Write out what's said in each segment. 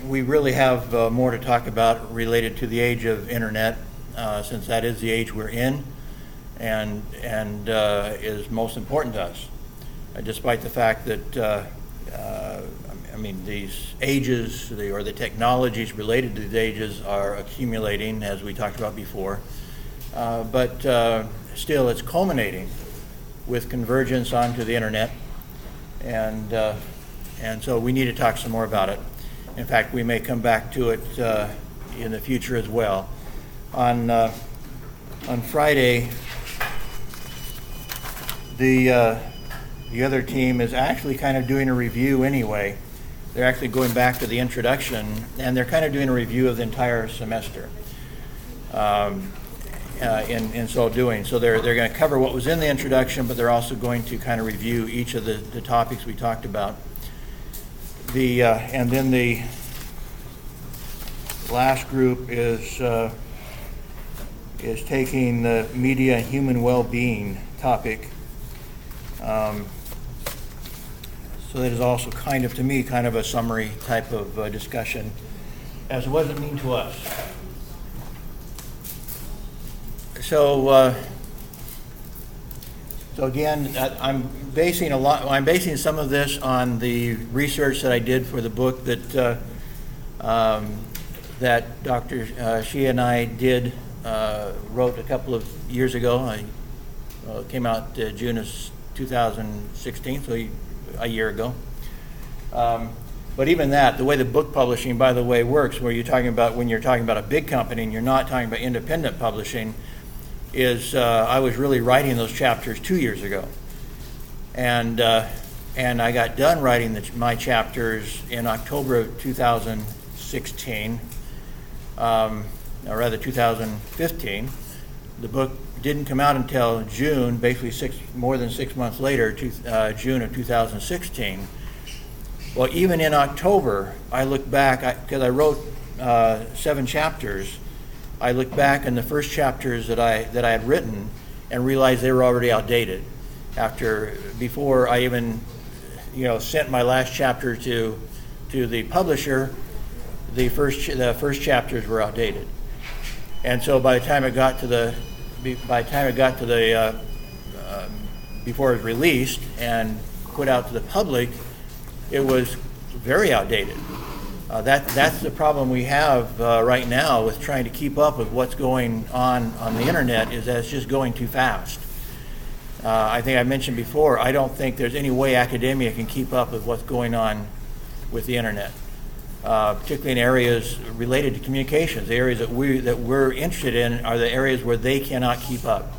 we really have more to talk about related to the age of internet, since that is the age we're in, and is most important to us, despite the fact that these ages or the technologies related to these ages are accumulating, as we talked about before, but still it's culminating with convergence onto the internet, and so we need to talk some more about it. In fact, we may come back to it in the future as well. On Friday, the other team is actually kind of doing a review anyway. They're actually going back to the introduction, and they're kind of doing a review of the entire semester in so doing. So they're going to cover what was in the introduction, but they're also going to kind of review each of the topics we talked about. And then the last group is taking the media and human well-being topic. So that is also kind of, to me, kind of a summary type of discussion as to what does it mean to us. So again, I'm basing some of this on the research that I did for the book that Dr. Xia and I wrote a couple of years ago. It came out June of 2016, so a year ago. But even that, the way the book publishing, by the way, works, when you're talking about a big company and you're not talking about independent publishing, is I was really writing those chapters 2 years ago, and I got done writing my chapters in October of 2016, or rather 2015. The book didn't come out until June, basically more than 6 months later, June of 2016. Well, even in October, I look back, because I wrote 7 chapters. I looked back in the first chapters that I had written and realized they were already outdated. Before I even, sent my last chapter to the publisher, the first chapters were outdated. And so by the time it got to before it was released and put out to the public, it was very outdated. That's the problem we have right now with trying to keep up with what's going on the internet, is that it's just going too fast. I think I mentioned before, I don't think there's any way academia can keep up with what's going on with the internet, particularly in areas related to communications. The areas that we're interested in are the areas where they cannot keep up.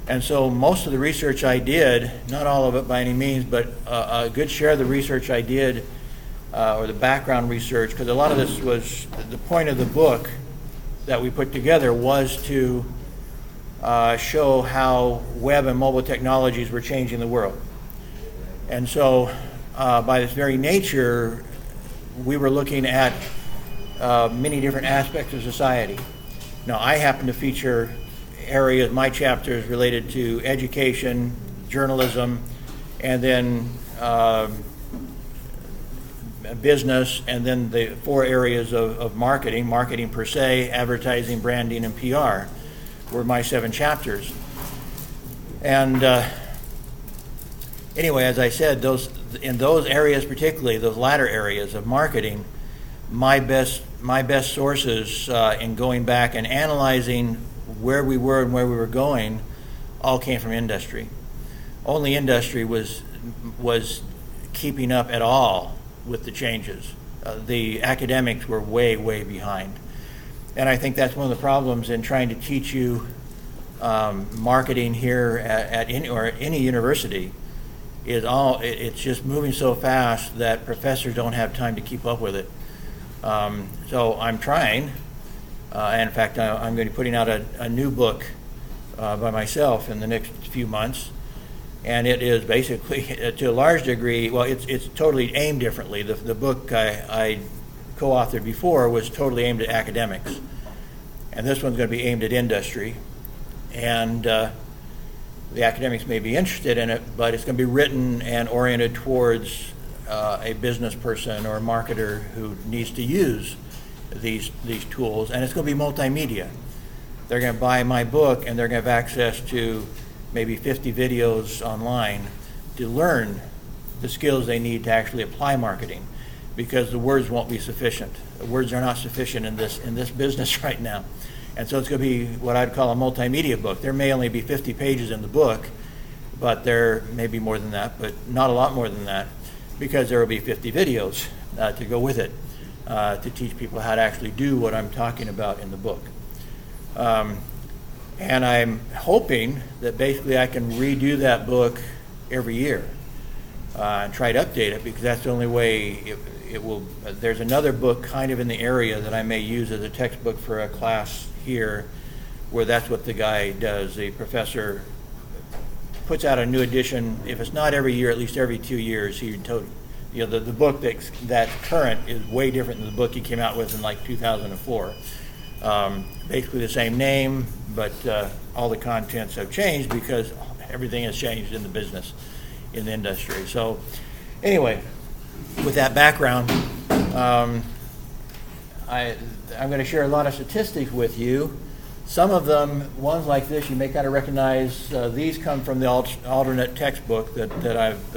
And so most of the research I did, not all of it by any means, but a good share of the research I did, or the background research, because a lot of this was, the point of the book that we put together was to show how web and mobile technologies were changing the world. And so by this very nature, we were looking at many different aspects of society. Now, I happen to feature areas, my chapters related to education, journalism, and then business, and then the 4 areas of marketing per se, advertising, branding, and PR were my 7 chapters. And anyway, as I said, in those areas, particularly those latter areas of marketing, my best sources in going back and analyzing where we were and where we were going all came from industry. Only industry was keeping up at all with the changes. The academics were way, way behind. And I think that's one of the problems in trying to teach you marketing here at any university, is it's just moving so fast that professors don't have time to keep up with it. So I'm trying, and in fact I'm going to be putting out a new book by myself in the next few months, and it is basically, to a large degree, well, it's totally aimed differently. The book I co-authored before was totally aimed at academics, and this one's going to be aimed at industry, and the academics may be interested in it, but it's going to be written and oriented towards a business person or a marketer who needs to use these tools, and it's going to be multimedia. They're going to buy my book, and they're going to have access to maybe 50 videos online to learn the skills they need to actually apply marketing, because the words won't be sufficient. The words are not sufficient in this business right now. And so it's going to be what I'd call a multimedia book. There may only be 50 pages in the book, but there may be more than that, but not a lot more than that, because there will be 50 videos to go with it to teach people how to actually do what I'm talking about in the book. And I'm hoping that basically I can redo that book every year and try to update it, because that's the only way it will. There's another book kind of in the area that I may use as a textbook for a class here, where that's what the guy does. The professor puts out a new edition. If it's not every year, at least every 2 years. The book that's current is way different than the book he came out with in like 2004. Basically the same name, but all the contents have changed because everything has changed in the business, in the industry. So anyway, with that background, I'm going to share a lot of statistics with you. Some of them, ones like this, you may kind of recognize. These come from the alternate textbook that I've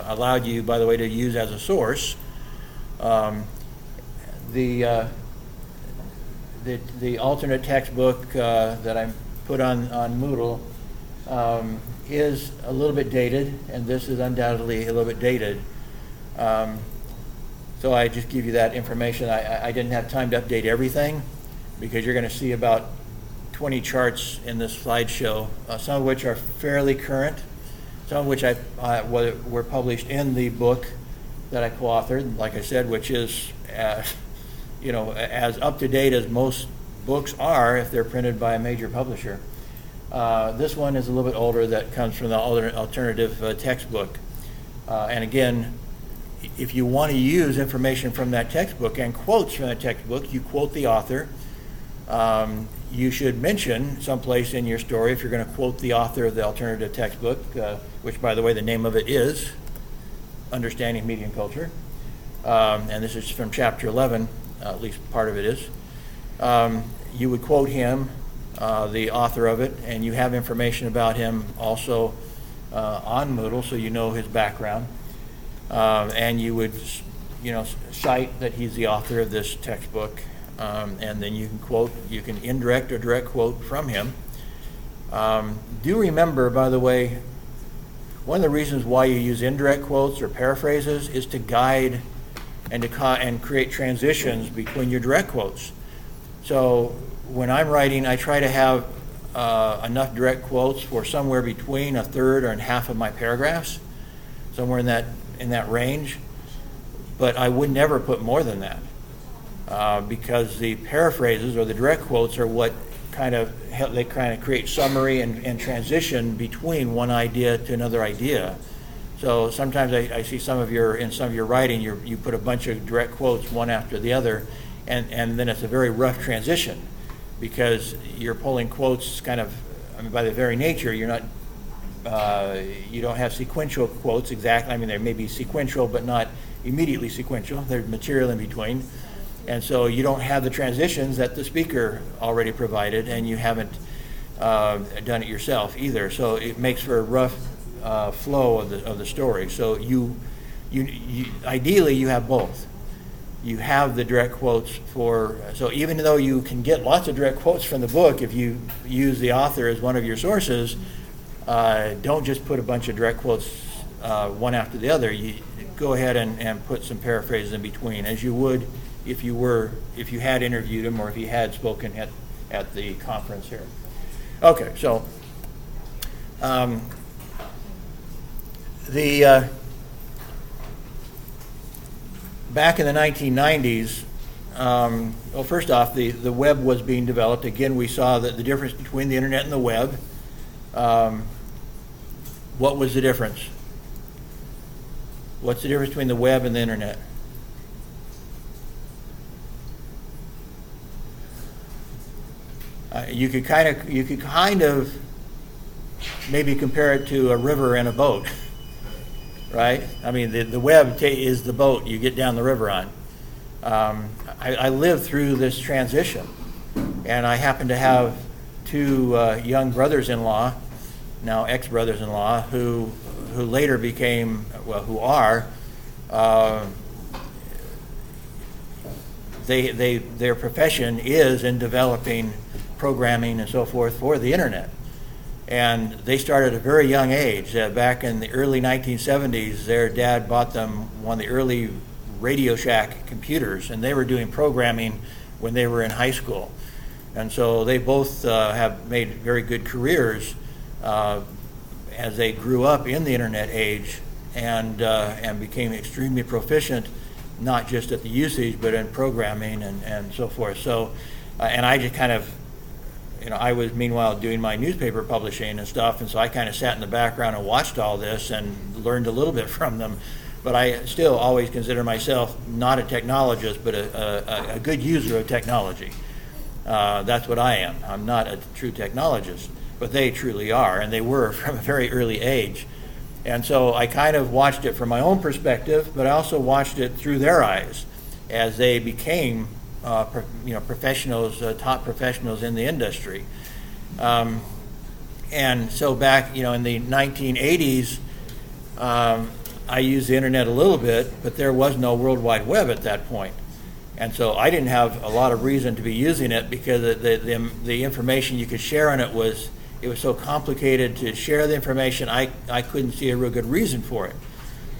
allowed you, by the way, to use as a source. The alternate textbook that I put on Moodle is a little bit dated, and this is undoubtedly a little bit dated. So I just give you that information. I didn't have time to update everything, because you're going to see about 20 charts in this slideshow, some of which are fairly current, some of which were published in the book that I co-authored, like I said, which is as up to date as most books are if they're printed by a major publisher. This one is a little bit older, that comes from the alternative textbook. And again, if you want to use information from that textbook and quotes from that textbook, you quote the author. You should mention someplace in your story, if you're going to quote the author of the alternative textbook, which, by the way, the name of it is Understanding Media and Culture. And this is from chapter 11, at least part of it is. You would quote him, the author of it, and you have information about him also on Moodle, so you know his background. And you would, cite that he's the author of this textbook, and then you can indirect or direct quote from him. Do remember, by the way, one of the reasons why you use indirect quotes or paraphrases is to guide and create transitions between your direct quotes. So when I'm writing, I try to have enough direct quotes for somewhere between a third and half of my paragraphs, somewhere in that range. But I would never put more than that, because the paraphrases or the direct quotes are what kind of create summary and transition between one idea to another idea. So sometimes I see in some of your writing, you put a bunch of direct quotes one after the other, and then it's a very rough transition, because you're pulling quotes by their very nature. You're not you don't have sequential quotes exactly. They may be sequential, but not immediately sequential. There's material in between. And so you don't have the transitions that the speaker already provided, and you haven't done it yourself either. So it makes for a rough flow of the story. So you ideally you have both. You have the direct quotes so even though you can get lots of direct quotes from the book, if you use the author as one of your sources, don't just put a bunch of direct quotes one after the other. You go ahead and put some paraphrases in between, as you would if you had interviewed him or if he had spoken at the conference here. Okay, so back in the 1990s, first off, the web was being developed. Again, we saw that the difference between the internet and the web. What was the difference? What's the difference between the web and the internet? You could kind of maybe compare it to a river and a boat, right? I mean, the web is the boat you get down the river on. I lived through this transition, and I happen to have two young brothers-in-law, now ex-brothers-in-law, who later became, well, who are, their profession is in developing programming and so forth for the internet. And they started at a very young age. Back in the early 1970s, their dad bought them one of the early Radio Shack computers, and they were doing programming when they were in high school. And so they both have made very good careers as they grew up in the internet age and became extremely proficient, not just at the usage, but in programming and so forth. So, and I just kind of, I was meanwhile doing my newspaper publishing and stuff, and so I kind of sat in the background and watched all this and learned a little bit from them. But I still always consider myself not a technologist, but a good user of technology. That's what I am. I'm not a true technologist, but they truly are, and they were from a very early age. And so I kind of watched it from my own perspective, but I also watched it through their eyes as they became professionals, top professionals in the industry. And so back, in the 1980s, I used the internet a little bit, but there was no World Wide Web at that point. And so I didn't have a lot of reason to be using it because the information you could share on it was so complicated to share the information. I couldn't see a real good reason for it.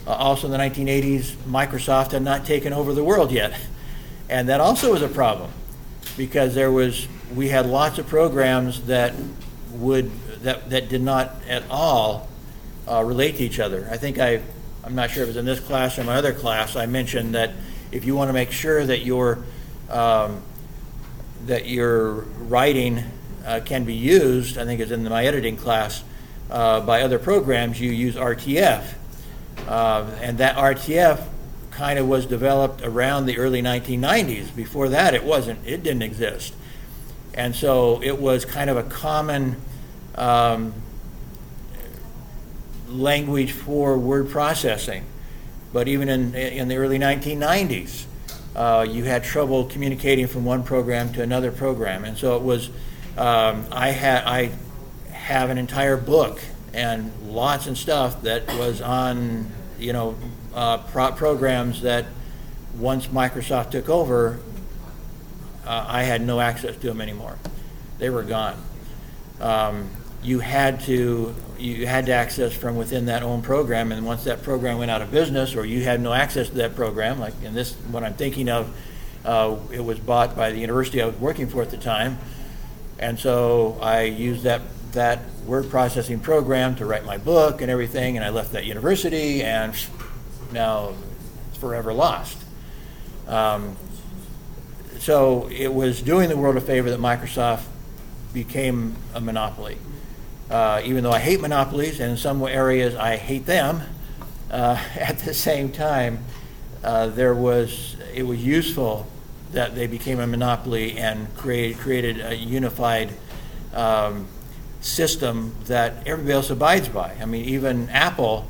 Also in the 1980s, Microsoft had not taken over the world yet. And that also was a problem because we had lots of programs that did not at all relate to each other. I think I'm not sure if it was in this class or my other class, I mentioned that if you want to make sure that your writing can be used, I think it's in my editing class, by other programs, you use RTF. And that RTF kind of was developed around the early 1990s. Before that, it didn't exist. And so it was kind of a common language for word processing. But even in the early 1990s, you had trouble communicating from one program to another program. And so it was, I have an entire book and lots and stuff that was on, programs that once Microsoft took over, I had no access to them anymore. They were gone. You had to access from within that own program, and once that program went out of business, or you had no access to that program, like in this, what I'm thinking of, it was bought by the university I was working for at the time, and so I used that word processing program to write my book and everything, and I left that university, and now it's forever lost. So it was doing the world a favor that Microsoft became a monopoly. Even though I hate monopolies, and in some areas I hate them, at the same time, it was useful that they became a monopoly and created a unified system that everybody else abides by. I mean, even Apple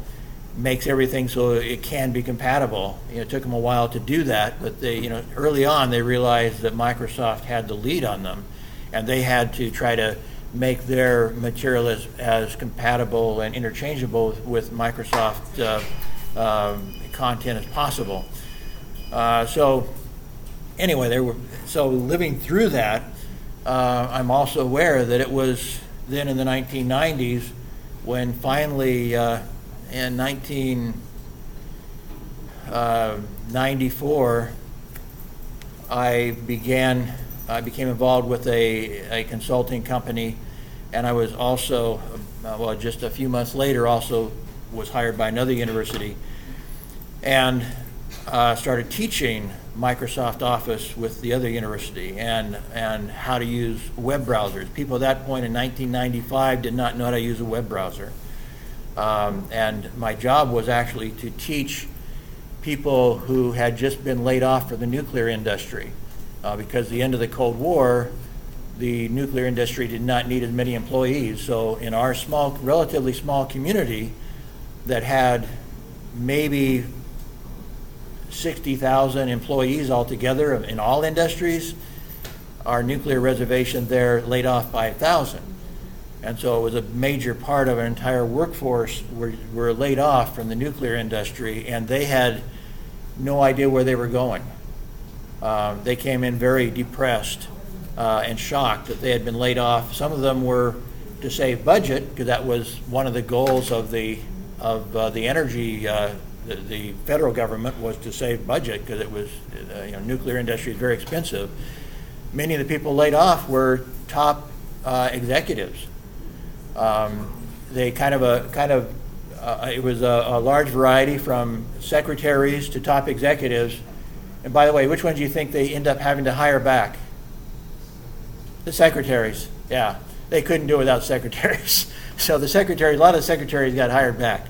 makes everything so it can be compatible. It took them a while to do that, but early on they realized that Microsoft had the lead on them, and they had to try to make their material as compatible and interchangeable with Microsoft content as possible. So anyway, so living through that, I'm also aware that it was then in the 1990s when finally in 1994 I became involved with a consulting company, and I was also, just a few months later, also was hired by another university and started teaching Microsoft Office with the other university and how to use web browsers. People at that point in 1995 did not know how to use a web browser. And my job was actually to teach people who had just been laid off from the nuclear industry. Because the end of the Cold War, the nuclear industry did not need as many employees. So in our relatively small community that had, maybe 60,000 employees altogether in all industries. Our nuclear reservation there laid off 5,000. And so it was a major part of our entire workforce were laid off from the nuclear industry, and they had no idea where they were going. They came in very depressed and shocked that they had been laid off. Some of them were to save budget, because that was one of the goals of the energy, the federal government was to save budget, because it was, nuclear industry is very expensive. Many of the people laid off were top executives. They it was a large variety from secretaries to top executives. And by the way, which ones do you think they end up having to hire back? The secretaries. Yeah, they couldn't do it without secretaries. So the secretaries, a lot of the secretaries got hired back.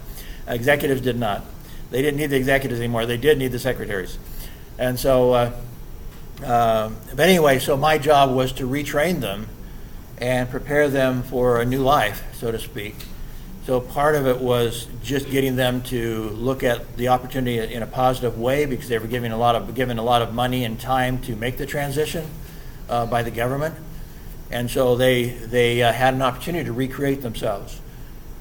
Executives did not. They didn't need the executives anymore. They did need the secretaries. And so, but anyway, so my job was to retrain them and prepare them for a new life, so to speak. So part of it was just getting them to look at the opportunity in a positive way, because they were given a lot of money and time to make the transition by the government. And so they had an opportunity to recreate themselves.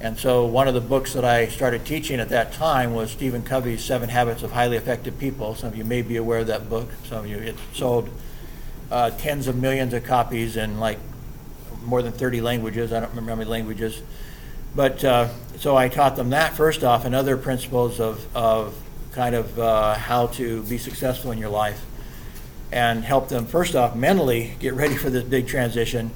And so one of the books that I started teaching at that time was Stephen Covey's 7 Habits of Highly Effective People. Some of you may be aware of that book. Some of you, it sold tens of millions of copies in like more than 30 languages. I don't remember how many languages. But so I taught them that first off, and other principles of how to be successful in your life, and help them first off mentally get ready for this big transition.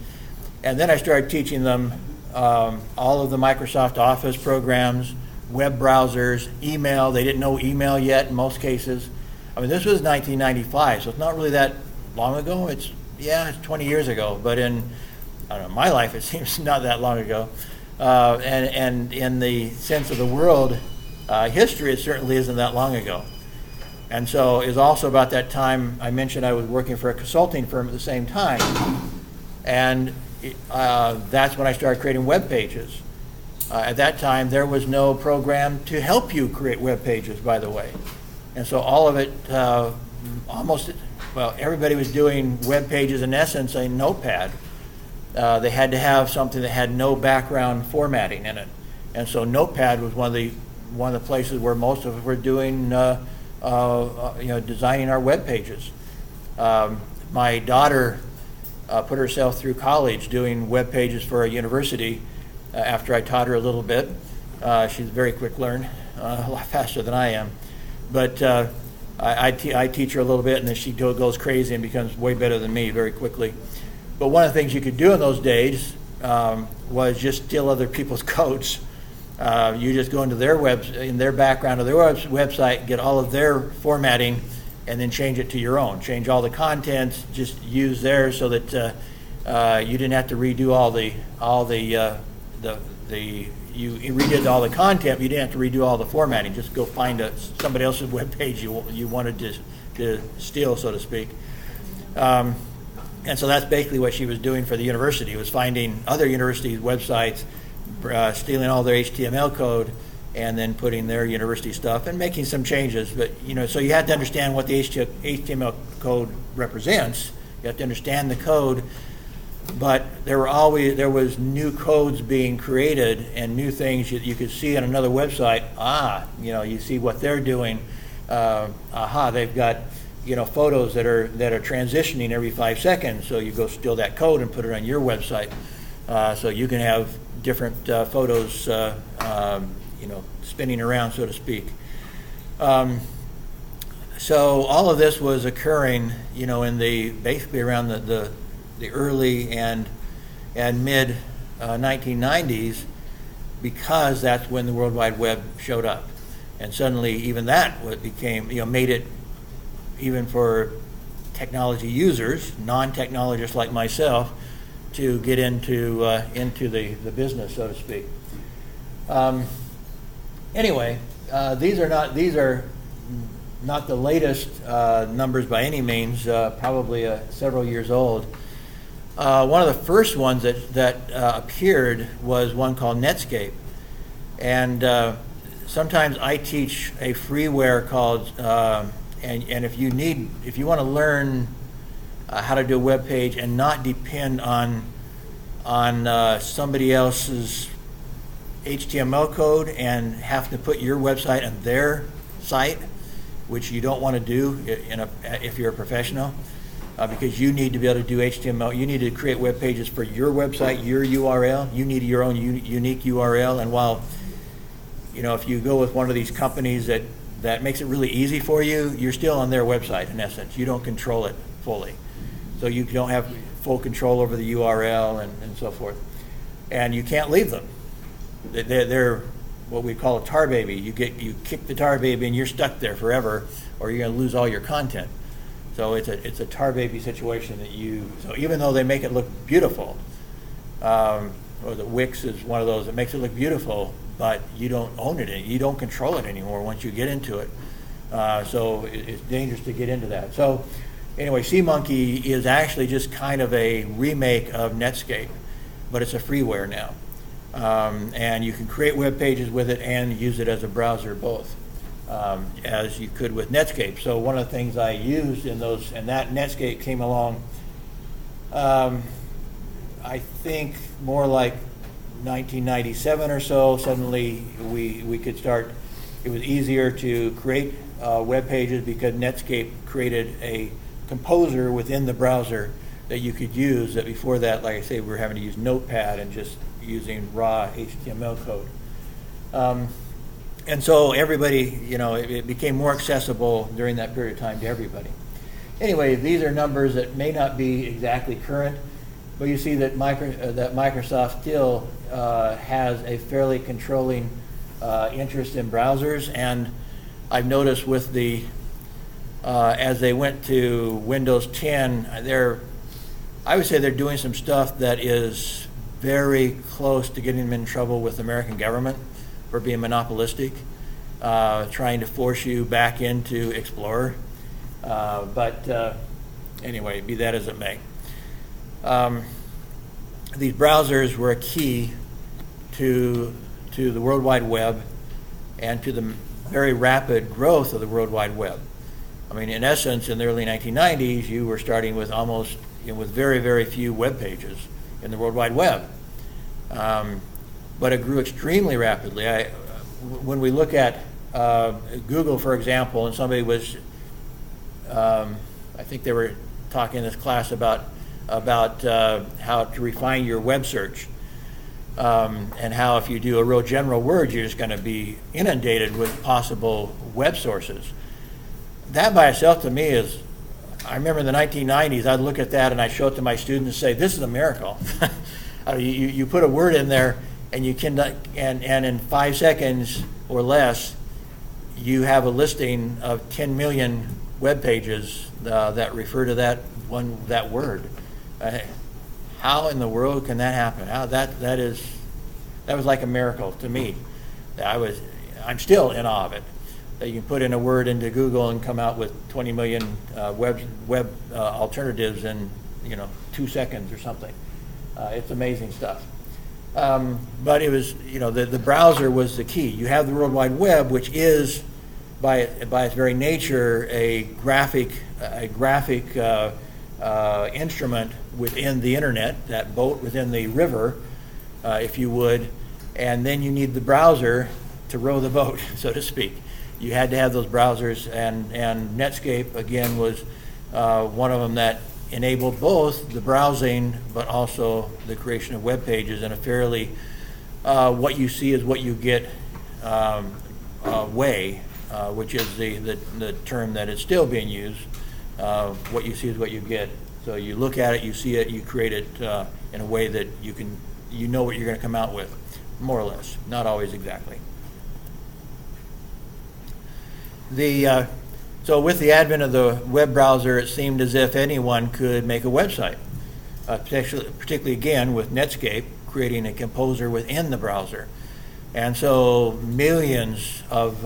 And then I started teaching them all of the Microsoft Office programs, web browsers, email. They didn't know email yet in most cases. I mean, this was 1995, so it's not really that long ago. It's 20 years ago, but in my life, it seems not that long ago. And in the sense of the world history, it certainly isn't that long ago. And so it was also about that time I mentioned I was working for a consulting firm at the same time. And that's when I started creating web pages. At that time, there was no program to help you create web pages, by the way. And so all of it, everybody was doing web pages in essence in Notepad. They had to have something that had no background formatting in it, and so Notepad was one of the places where most of us were doing, designing our web pages. My daughter put herself through college doing web pages for a university after I taught her a little bit. She's a very quick learner, a lot faster than I am, but I teach her a little bit, and then she goes crazy and becomes way better than me very quickly. But one of the things you could do in those days was just steal other people's codes. You just go into their background of their website, get all of their formatting, and then change it to your own. Change all the contents, just use theirs, so that you didn't have to redo you redid all the content. You didn't have to redo all the formatting. Just go find somebody else's web page you wanted to steal, so to speak. And so that's basically what she was doing for the university, was finding other universities' websites, stealing all their HTML code, and then putting their university stuff and making some changes. But, so you have to understand what the HTML code represents. You have to understand the code. But there was new codes being created and new things you could see on another website. You see what they're doing. They've got photos that are transitioning every 5 seconds. So you go steal that code and put it on your website. So you can have different photos, spinning around, so to speak. So all of this was occurring, in basically around the early and mid 1990s, because that's when the World Wide Web showed up, and suddenly even that became, made it, even for technology users, non-technologists like myself, to get into the business, so to speak. Anyway, these are not the latest numbers by any means. Probably several years old. One of the first ones that appeared was one called Netscape, and sometimes I teach a freeware called, and if you want to learn how to do a web page and not depend on somebody else's HTML code and have to put your website on their site, which you don't want to do if you're a professional, because you need to be able to do HTML. You need to create web pages for your website, your URL. You need your own unique URL. And while, if you go with one of these companies that makes it really easy for you, you're still on their website in essence. You don't control it fully. So you don't have full control over the URL and so forth. And you can't leave them. They're what we call a tar baby. You kick the tar baby and you're stuck there forever, or you're going to lose all your content. So it's a tar baby situation so even though they make it look beautiful, or the Wix is one of those that makes it look beautiful, but you don't own it, you don't control it anymore once you get into it. So it's dangerous to get into that. So anyway, SeaMonkey is actually just kind of a remake of Netscape, but it's a freeware now. And you can create web pages with it and use it as a browser both, as you could with Netscape. So one of the things I used in those, and that Netscape came along, I think more like 1997 or so. Suddenly we could start, it was easier to create web pages because Netscape created a composer within the browser that you could use, that before that, like I say, we were having to use Notepad and just using raw HTML code. And so everybody, it became more accessible during that period of time to everybody. Anyway, these are numbers that may not be exactly current, but you see that Microsoft still has a fairly controlling interest in browsers. And I've noticed with as they went to Windows 10, I would say they're doing some stuff that is very close to getting them in trouble with the American government for being monopolistic, trying to force you back into Explorer. But anyway, be that as it may. These browsers were a key to the World Wide Web and to the very rapid growth of the World Wide Web. I mean, in essence, in the early 1990s, you were starting with with very, very few web pages in the World Wide Web. But it grew extremely rapidly. When we look at Google, for example, and somebody was, I think they were talking in this class about how to refine your web search, and how if you do a real general word, you're just going to be inundated with possible web sources. That by itself to me is, I remember in the 1990s, I'd look at that and I'd show it to my students and say, this is a miracle. You put a word in there and you can, and in 5 seconds or less, you have a listing of 10 million web pages that refer to that word. How in the world can that happen? That was like a miracle to me. I'm still in awe of it. That you can put in a word into Google and come out with 20 million web alternatives in 2 seconds or something. It's amazing stuff. But it was, the browser was the key. You have the World Wide Web, which is by its very nature a graphic instrument within the internet, that boat within the river, if you would, and then you need the browser to row the boat, so to speak. You had to have those browsers, and Netscape, again, was one of them that enabled both the browsing but also the creation of web pages in a fairly what you see is what you get way, which is the term that is still being used. What you see is what you get. So you look at it, you see it, you create it in a way that you know what you're going to come out with, more or less, not always exactly. So with the advent of the web browser, it seemed as if anyone could make a website, particularly again with Netscape creating a composer within the browser. And so millions of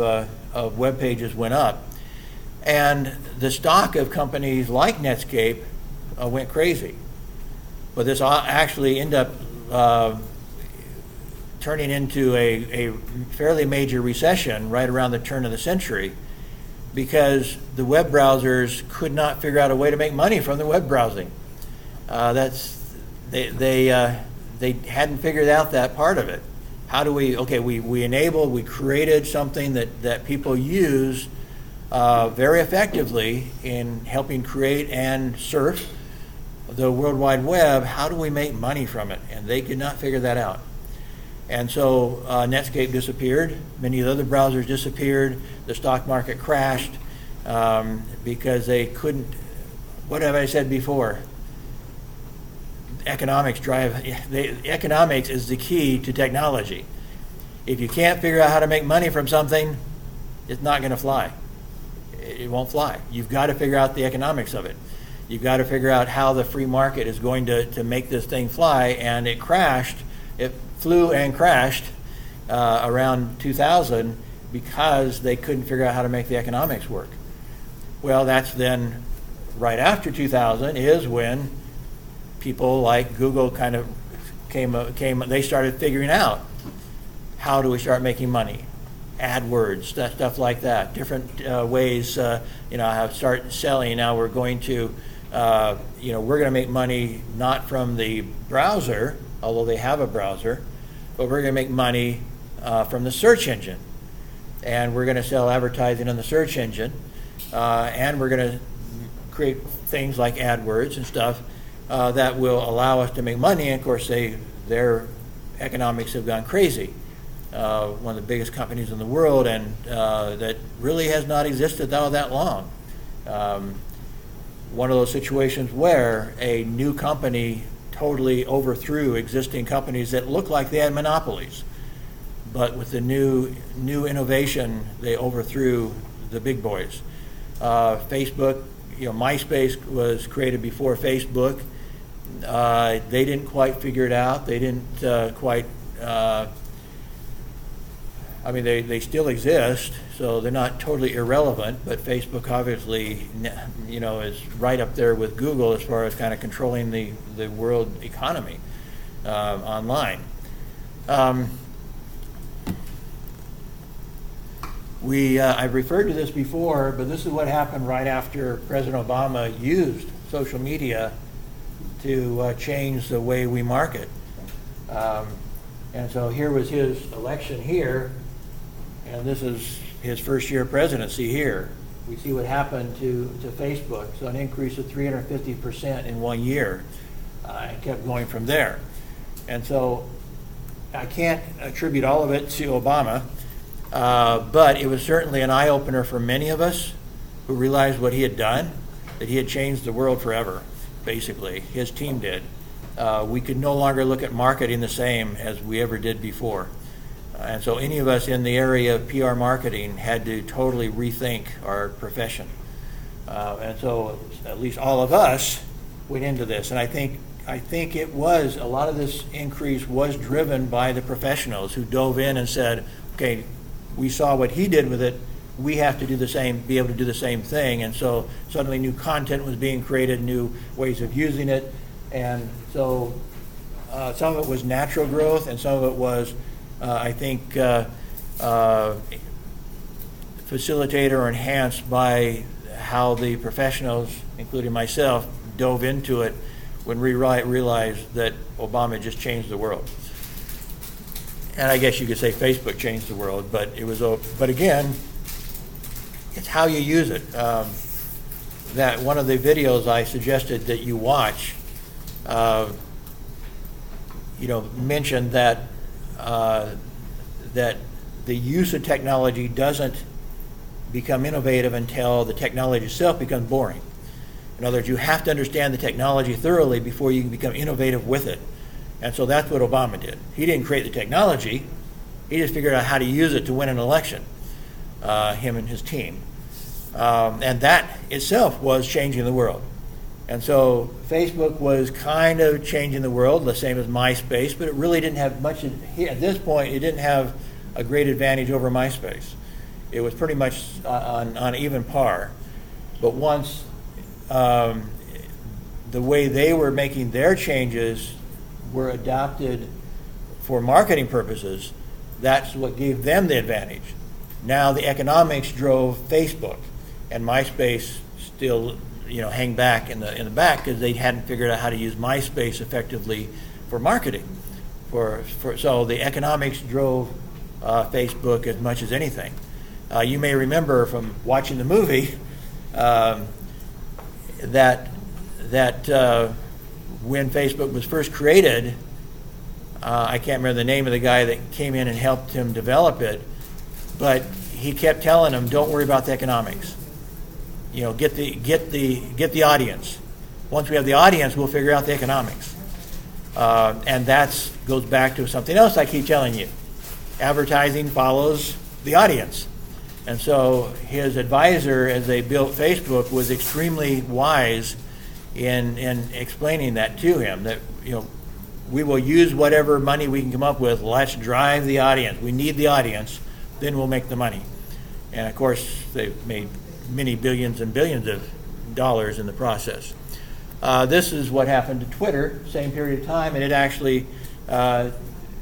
web pages went up. And the stock of companies like Netscape went crazy. But this actually ended up turning into a fairly major recession right around the turn of the century, because the web browsers could not figure out a way to make money from the web browsing. They hadn't figured out that part of it. How do we we created something that people use very effectively in helping create and surf the World Wide Web. How do we make money from it? And they could not figure that out. And so Netscape disappeared. Many of the other browsers disappeared. The stock market crashed because they couldn't. What have I said before? Economics is the key to technology. If you can't figure out how to make money from something, it's not going to fly. It won't fly. You've got to figure out the economics of it. You've got to figure out how the free market is going to make this thing fly. And it crashed. It flew and crashed around 2000 because they couldn't figure out how to make the economics work. Well, that's then right after 2000 is when people like Google kind of came. They started figuring out, how do we start making money? AdWords, stuff like that. Different ways, how start selling. Now we're going to, we're going to make money not from the browser, although they have a browser, but we're going to make money from the search engine, and we're going to sell advertising on the search engine, and we're going to create things like AdWords and stuff that will allow us to make money. And of course, their economics have gone crazy. One of the biggest companies in the world, and that really has not existed all that long. One of those situations where a new company totally overthrew existing companies that looked like they had monopolies, but with the new innovation, they overthrew the big boys. Facebook, MySpace was created before Facebook. They didn't quite figure it out. They didn't quite. They still exist, so they're not totally irrelevant. But Facebook obviously, is right up there with Google as far as kind of controlling the world economy online. I've referred to this before, but this is what happened right after President Obama used social media to change the way we market. And so here was his election here, and this is his first year presidency here. We see what happened to Facebook. So an increase of 350% in 1 year. It kept going from there. And so I can't attribute all of it to Obama, but it was certainly an eye-opener for many of us who realized what he had done, that he had changed the world forever, basically. His team did. We could no longer look at marketing the same as we ever did before. And so any of us in the area of PR marketing had to totally rethink our profession. And so at least all of us went into this. And I think it was, a lot of this increase was driven by the professionals who dove in and said, okay, we saw what he did with it, we have to do the same, be able to do the same thing. And so suddenly new content was being created, new ways of using it. And so some of it was natural growth, and some of it was, facilitated or enhanced by how the professionals, including myself, dove into it when we realized that Obama just changed the world. And I guess you could say Facebook changed the world, but again, it's how you use it. That one of the videos I suggested that you watch, mentioned that that the use of technology doesn't become innovative until the technology itself becomes boring. In other words, you have to understand the technology thoroughly before you can become innovative with it. And so that's what Obama did. He didn't create the technology. He just figured out how to use it to win an election, him and his team. And that itself was changing the world. And so Facebook was kind of changing the world, the same as MySpace, but it really didn't have much, at this point, it didn't have a great advantage over MySpace. It was pretty much on even par. But once the way they were making their changes were adopted for marketing purposes, that's what gave them the advantage. Now the economics drove Facebook, and MySpace still, hang back in the back because they hadn't figured out how to use MySpace effectively for marketing. So the economics drove Facebook as much as anything. You may remember from watching the movie that when Facebook was first created, I can't remember the name of the guy that came in and helped him develop it, but he kept telling him, "Don't worry about the economics. Get the audience. Once we have the audience, we'll figure out the economics." And that goes back to something else I keep telling you. Advertising follows the audience. And so his advisor, as they built Facebook, was extremely wise in explaining that to him, that we will use whatever money we can come up with. Let's drive the audience. We need the audience, then we'll make the money. And of course, they've made many billions and billions of dollars in the process. This is what happened to Twitter, same period of time, and it actually,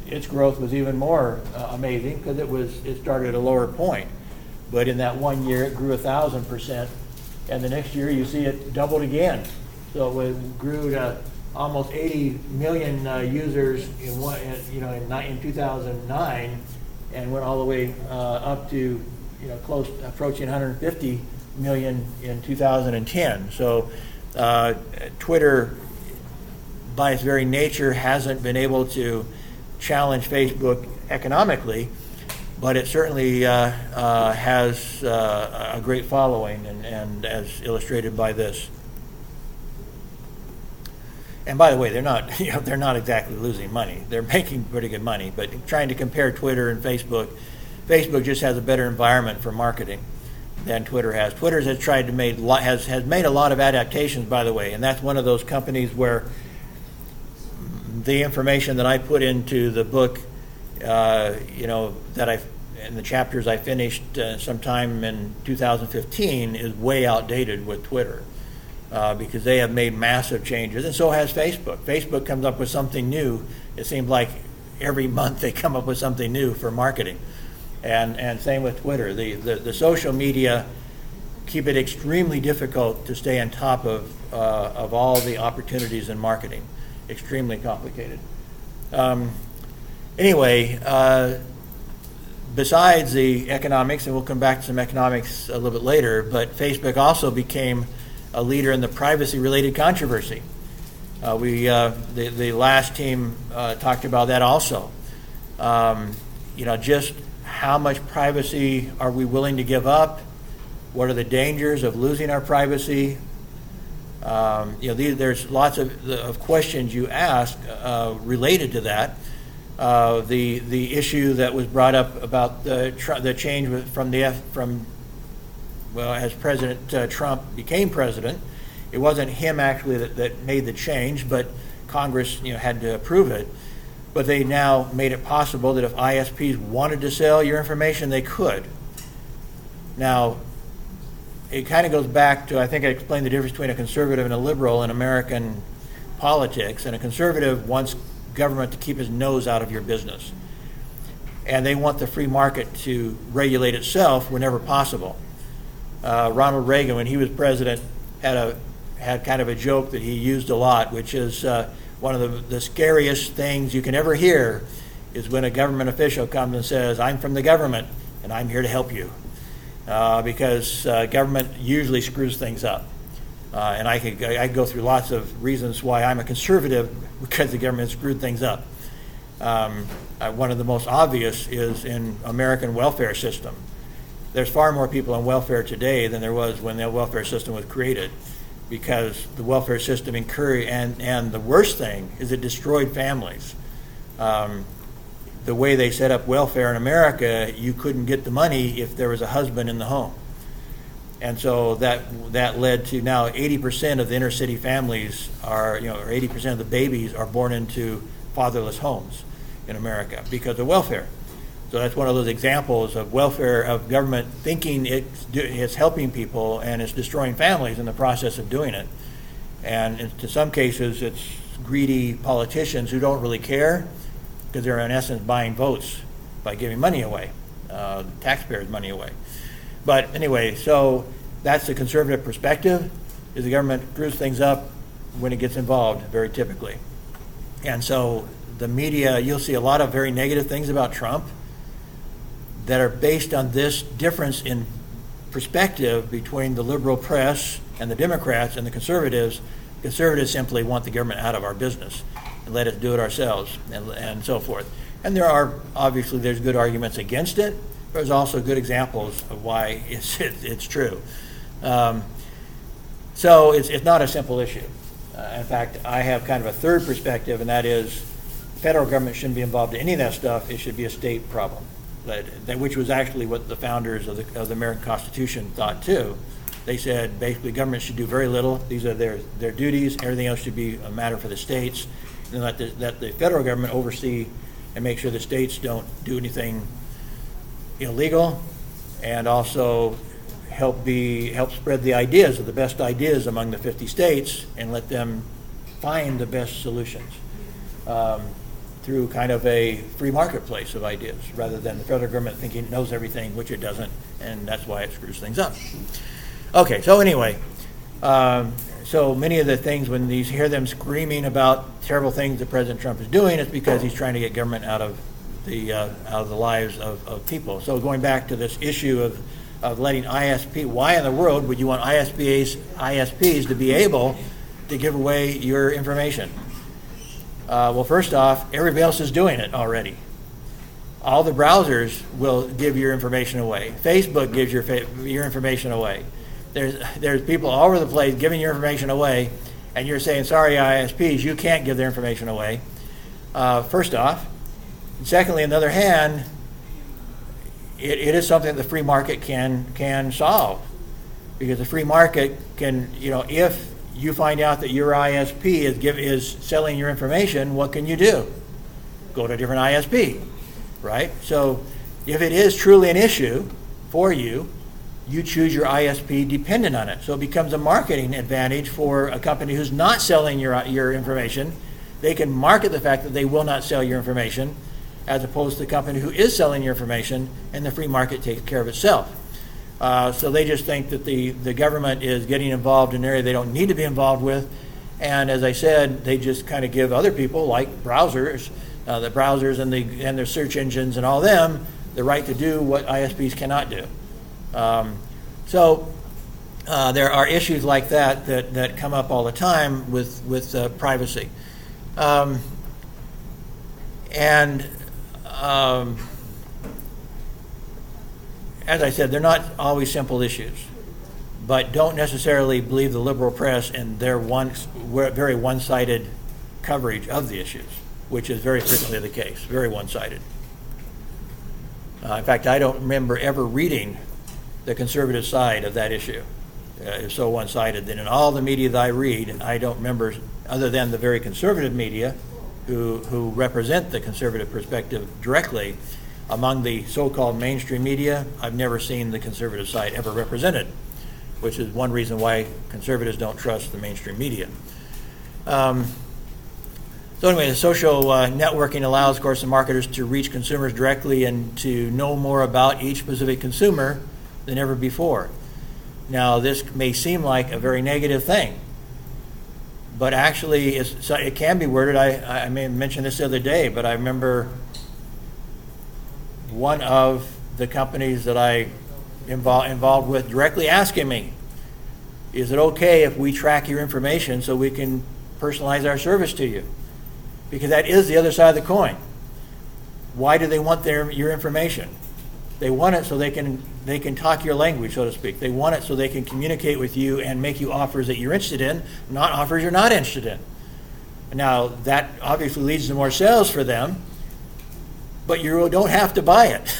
its growth was even more amazing because it started at a lower point. But in that 1 year, it grew 1,000%, and the next year you see it doubled again. So it grew to almost 80 million users in 2009, and went all the way up to close approaching 150 million in 2010. So Twitter, by its very nature, hasn't been able to challenge Facebook economically, but it certainly has a great following, and as illustrated by this. And by the way, they're not exactly losing money. They're making pretty good money. But trying to compare Twitter and Facebook, Facebook just has a better environment for marketing than Twitter has. Twitter has tried to has made a lot of adaptations, by the way, and that's one of those companies where the information that I put into the book, that in the chapters I finished sometime in 2015, is way outdated with Twitter. Because they have made massive changes, and so has Facebook. Facebook comes up with something new. It seems like every month they come up with something new for marketing, and same with Twitter. The social media keep it extremely difficult to stay on top of all the opportunities in marketing. Extremely complicated. Anyway, besides the economics, and we'll come back to some economics a little bit later, but Facebook also became a leader in the privacy-related controversy. The last team talked about that also. Just how much privacy are we willing to give up? What are the dangers of losing our privacy? There's lots of questions you ask related to that. The issue that was brought up about the change as President Trump became president, it wasn't him actually that made the change, but Congress had to approve it. But they now made it possible that if ISPs wanted to sell your information, they could. Now, it kind of goes back to, I think I explained the difference between a conservative and a liberal in American politics. And a conservative wants government to keep his nose out of your business. And they want the free market to regulate itself whenever possible. Ronald Reagan, when he was president, had kind of a joke that he used a lot, which is one of the scariest things you can ever hear is when a government official comes and says, "I'm from the government and I'm here to help you," because government usually screws things up. And I could go through lots of reasons why I'm a conservative, because the government screwed things up. One of the most obvious is in American welfare system. There's far more people on welfare today than there was when the welfare system was created, because the welfare system encouraged, and the worst thing is it destroyed families. The way they set up welfare in America, you couldn't get the money if there was a husband in the home. And so that led to now 80% of the inner city families or 80% of the babies are born into fatherless homes in America because of welfare. So that's one of those examples of welfare, of government thinking it's helping people and it's destroying families in the process of doing it. And to some cases, it's greedy politicians who don't really care, because they're in essence buying votes by giving money away, taxpayers' money away. But anyway, so that's the conservative perspective, is the government screws things up when it gets involved, very typically. And so the media, you'll see a lot of very negative things about Trump that are based on this difference in perspective between the liberal press and the Democrats and the conservatives. Conservatives simply want the government out of our business and let us do it ourselves and so forth. And there are, obviously, there's good arguments against it. There's also good examples of why it's true. So it's not a simple issue. In fact, I have kind of a third perspective, and that is the federal government shouldn't be involved in any of that stuff. It should be a state problem, which was actually what the founders of the American Constitution thought too. They said basically government should do very little. These are their duties. Everything else should be a matter for the states, and let the federal government oversee and make sure the states don't do anything illegal, and also help spread the ideas of the best ideas among the 50 states and let them find the best solutions through kind of a free marketplace of ideas, rather than the federal government thinking it knows everything, which it doesn't, and that's why it screws things up. Okay, so anyway, so many of the things, when you hear them screaming about terrible things that President Trump is doing, it's because he's trying to get government out of the lives of people. So going back to this issue of letting ISP, why in the world would you want ISPs to be able to give away your information? Well, first off, everybody else is doing it already. All the browsers will give your information away. Facebook gives your information away. There's people all over the place giving your information away, and you're saying, sorry, ISPs, you can't give their information away, first off. And secondly, on the other hand, it is something that the free market can solve, because the free market can, if you find out that your ISP is selling your information, what can you do? Go to a different ISP, right? So if it is truly an issue for you, you choose your ISP dependent on it. So it becomes a marketing advantage for a company who's not selling your information. They can market the fact that they will not sell your information, as opposed to the company who is selling your information, and the free market takes care of itself. So they just think that the government is getting involved in an area they don't need to be involved with. And as I said, they just kind of give other people, like browsers, the browsers and their search engines and all them, the right to do what ISPs cannot do. So there are issues like that come up all the time with privacy. As I said, they're not always simple issues, but don't necessarily believe the liberal press and their very one-sided coverage of the issues, which is very frequently the case, very one-sided. In fact, I don't remember ever reading the conservative side of that issue. It's so one-sided that in all the media that I read, I don't remember, other than the very conservative media who represent the conservative perspective directly, among the so-called mainstream media, I've never seen the conservative side ever represented, which is one reason why conservatives don't trust the mainstream media. So anyway, the social networking allows, of course, the marketers to reach consumers directly and to know more about each specific consumer than ever before. Now, this may seem like a very negative thing, but actually it can be worded. I may have mentioned this the other day, but I remember one of the companies that I involved with directly asking me, is it okay if we track your information so we can personalize our service to you? Because that is the other side of the coin. Why do they want your information? They want it so they can talk your language, so to speak. They want it so they can communicate with you and make you offers that you're interested in, not offers you're not interested in. Now, that obviously leads to more sales for them, but you don't have to buy it.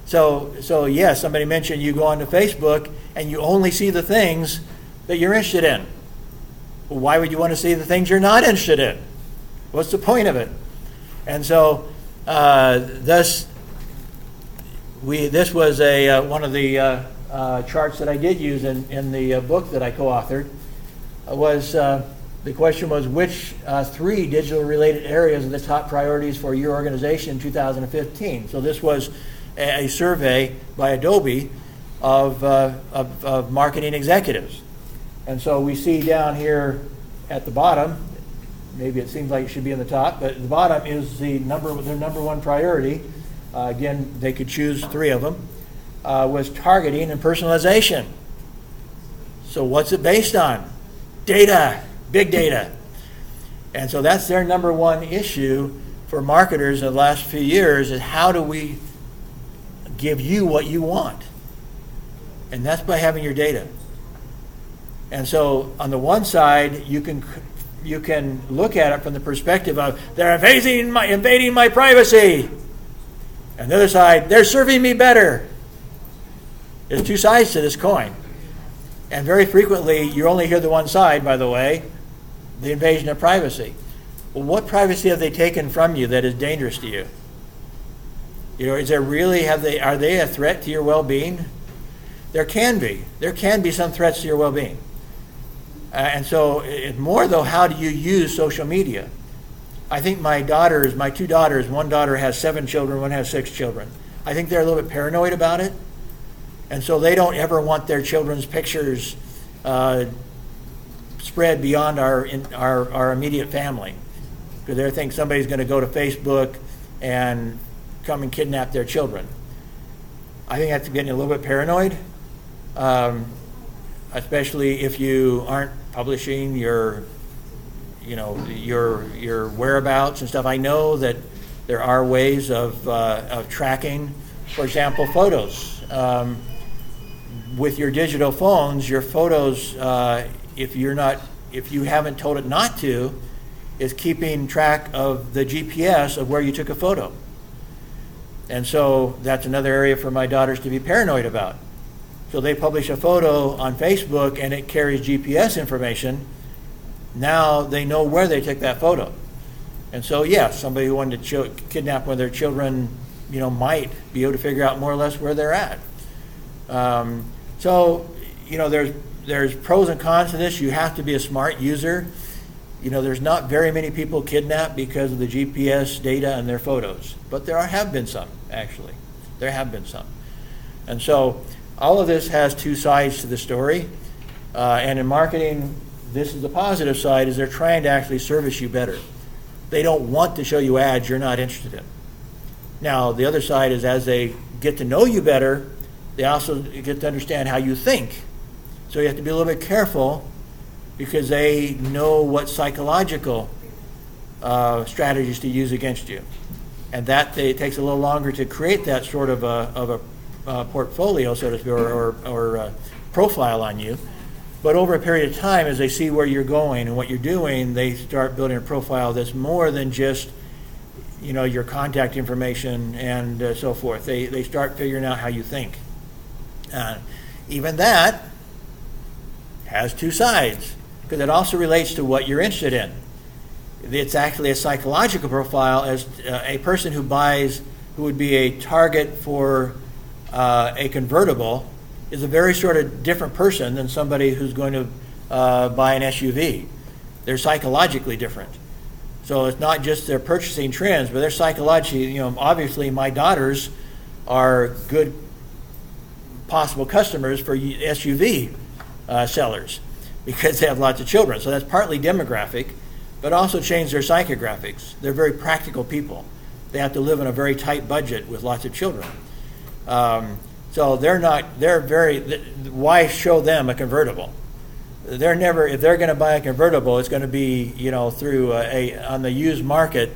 So yes, somebody mentioned you go onto Facebook and you only see the things that you're interested in. Well, why would you want to see the things you're not interested in? What's the point of it? And so this was one of the charts that I did use in the book that I co-authored, was The question was, which 3 digital-related areas are the top priorities for your organization in 2015? So this was a survey by Adobe of marketing executives. And so we see down here at the bottom, maybe it seems like it should be in the top, but at the bottom is their number 1 priority. Again, they could choose 3 of them, was targeting and personalization. So what's it based on? Data, big data. And so that's their number 1 issue for marketers in the last few years, is how do we give you what you want? And that's by having your data. And so on the one side, you can look at it from the perspective of, they're invading my privacy. And the other side, they're serving me better. There's 2 sides to this coin. And very frequently, you only hear the one side, by the way, the invasion of privacy. Well, what privacy have they taken from you that is dangerous to you? Is there really, are they a threat to your well-being? There can be. There can be some threats to your well-being. And so it's more, though, how do you use social media? I think my 2 daughters, one daughter has 7 children, one has 6 children. I think they're a little bit paranoid about it. And so they don't ever want their children's pictures spread beyond our immediate family, because they think somebody's going to go to Facebook and come and kidnap their children. I think that's getting a little bit paranoid, especially if you aren't publishing your whereabouts and stuff. I know that there are ways of tracking, for example, photos. With your digital phones, your photos, if you haven't told it not to, is keeping track of the GPS of where you took a photo. And so that's another area for my daughters to be paranoid about. So they publish a photo on Facebook and it carries GPS information. Now they know where they took that photo. And so, yes, somebody who wanted to kidnap one of their children, might be able to figure out more or less where they're at. So, there's pros and cons to this. You have to be a smart user. There's not very many people kidnapped because of the GPS data and their photos, but there have been some, actually. There have been some. And so all of this has 2 sides to the story. And in marketing, this is the positive side, is they're trying to actually service you better. They don't want to show you ads you're not interested in. Now, the other side is, as they get to know you better, they also get to understand how you think. So you have to be a little bit careful, because they know what psychological strategies to use against you. And that it takes a little longer to create that sort of a portfolio, so to speak, or profile on you. But over a period of time, as they see where you're going and what you're doing, they start building a profile that's more than just your contact information and so forth. They start figuring out how you think. Even that has 2 sides, because it also relates to what you're interested in. It's actually a psychological profile, as a person who would be a target for a convertible is a very sort of different person than somebody who's going to buy an SUV. They're psychologically different. So it's not just their purchasing trends, but they're psychologically, obviously my daughters are good possible customers for SUV sellers, because they have lots of children. So that's partly demographic, but also change their psychographics. They're very practical people. They have to live in a very tight budget with lots of children. So why show them a convertible? If they're going to buy a convertible, it's going to be, through on the used market.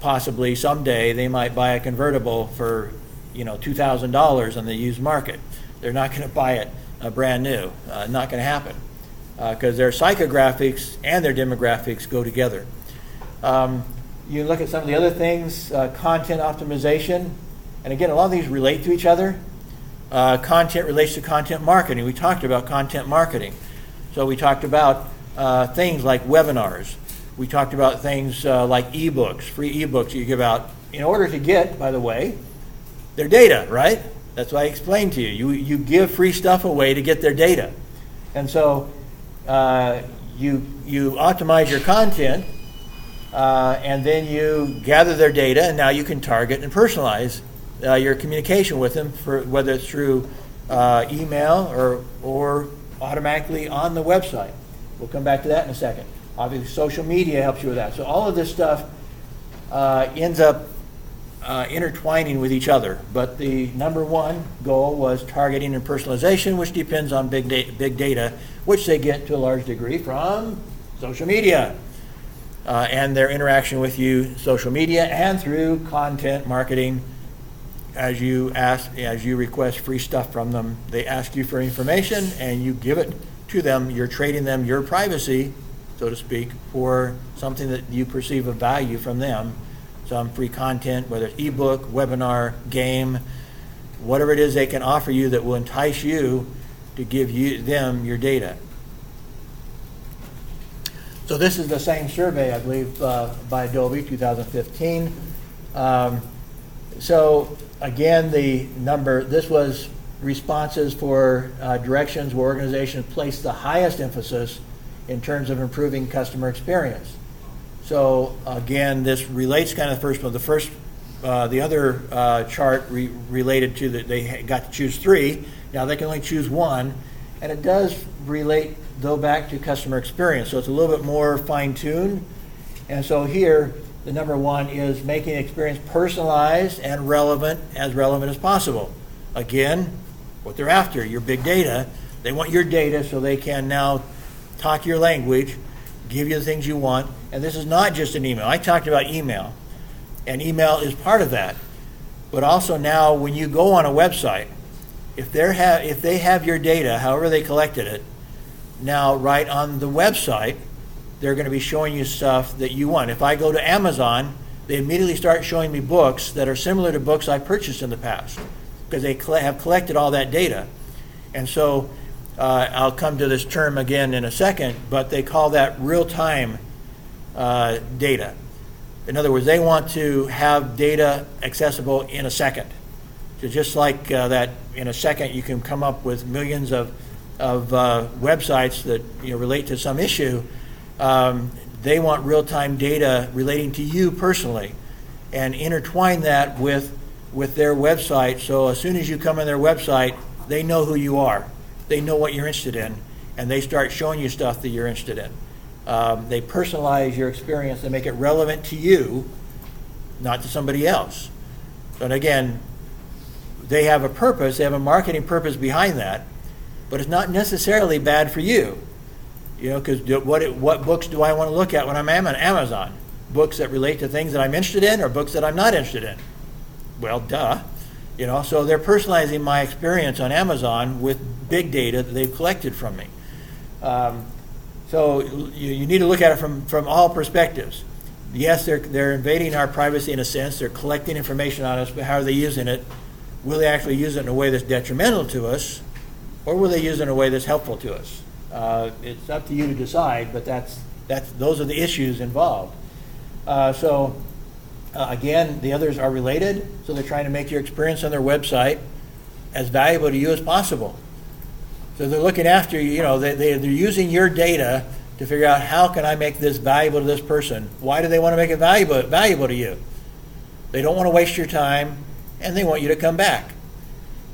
Possibly someday they might buy a convertible for, $2,000 on the used market. They're not going to buy it brand new. Not going to happen, because their psychographics and their demographics go together. You look at some of the other things, content optimization. And again, a lot of these relate to each other. Content relates to content marketing. We talked about content marketing. So we talked about things like webinars. We talked about things like ebooks, free ebooks you give out, in order to get, by the way, their data, right? That's what I explained to you. You give free stuff away to get their data. And so you optimize your content, and then you gather their data, and now you can target and personalize your communication with them, for whether it's through email or automatically on the website. We'll come back to that in a second. Obviously, social media helps you with that. So all of this stuff ends up intertwining with each other. But the number one goal was targeting and personalization, which depends on big data, which they get to a large degree from social media and their interaction with you, social media, and through content marketing. As you request free stuff from them, they ask you for information, and you give it to them. You're trading them your privacy, so to speak, for something that you perceive of value from them. Some free content, whether it's ebook, webinar, game, whatever it is they can offer you that will entice you to give them your data. So this is the same survey, I believe, by Adobe, 2015. So again, this was responses for directions where organizations place the highest emphasis in terms of improving customer experience. So again, this relates kind of the first one. The other chart related to that they got to choose three. Now they can only choose one, and it does relate though back to customer experience. So it's a little bit more fine-tuned. And so here, the number one is making the experience personalized and relevant as possible. Again, what they're after, your big data. They want your data so they can now talk your language, give you the things you want. And this is not just an email. I talked about email, and email is part of that. But also now when you go on a website, if they have your data, however they collected it, now right on the website, they're going to be showing you stuff that you want. If I go to Amazon, they immediately start showing me books that are similar to books I purchased in the past, because they have collected all that data. And so I'll come to this term again in a second, but they call that real-time data. In other words, they want to have data accessible in a second. So just like that, in a second you can come up with millions of websites that relate to some issue. They want real-time data relating to you personally, and intertwine that with their website. So as soon as you come on their website, they know who you are. They know what you're interested in, and they start showing you stuff that you're interested in. They personalize your experience. They make it relevant to you, not to somebody else. But again, they have a purpose. They have a marketing purpose behind that, but it's not necessarily bad for you. Because what books do I want to look at when I'm on Amazon? Books that relate to things that I'm interested in, or books that I'm not interested in? Well, duh. So they're personalizing my experience on Amazon with big data that they've collected from me. So you need to look at it from all perspectives. Yes, they're invading our privacy in a sense. They're collecting information on us, but how are they using it? Will they actually use it in a way that's detrimental to us, or will they use it in a way that's helpful to us? It's up to you to decide, but those are the issues involved. Again, the others are related, so they're trying to make your experience on their website as valuable to you as possible. So they're looking after they're using your data to figure out, how can I make this valuable to this person? Why do they want to make it valuable to you? They don't want to waste your time, and they want you to come back.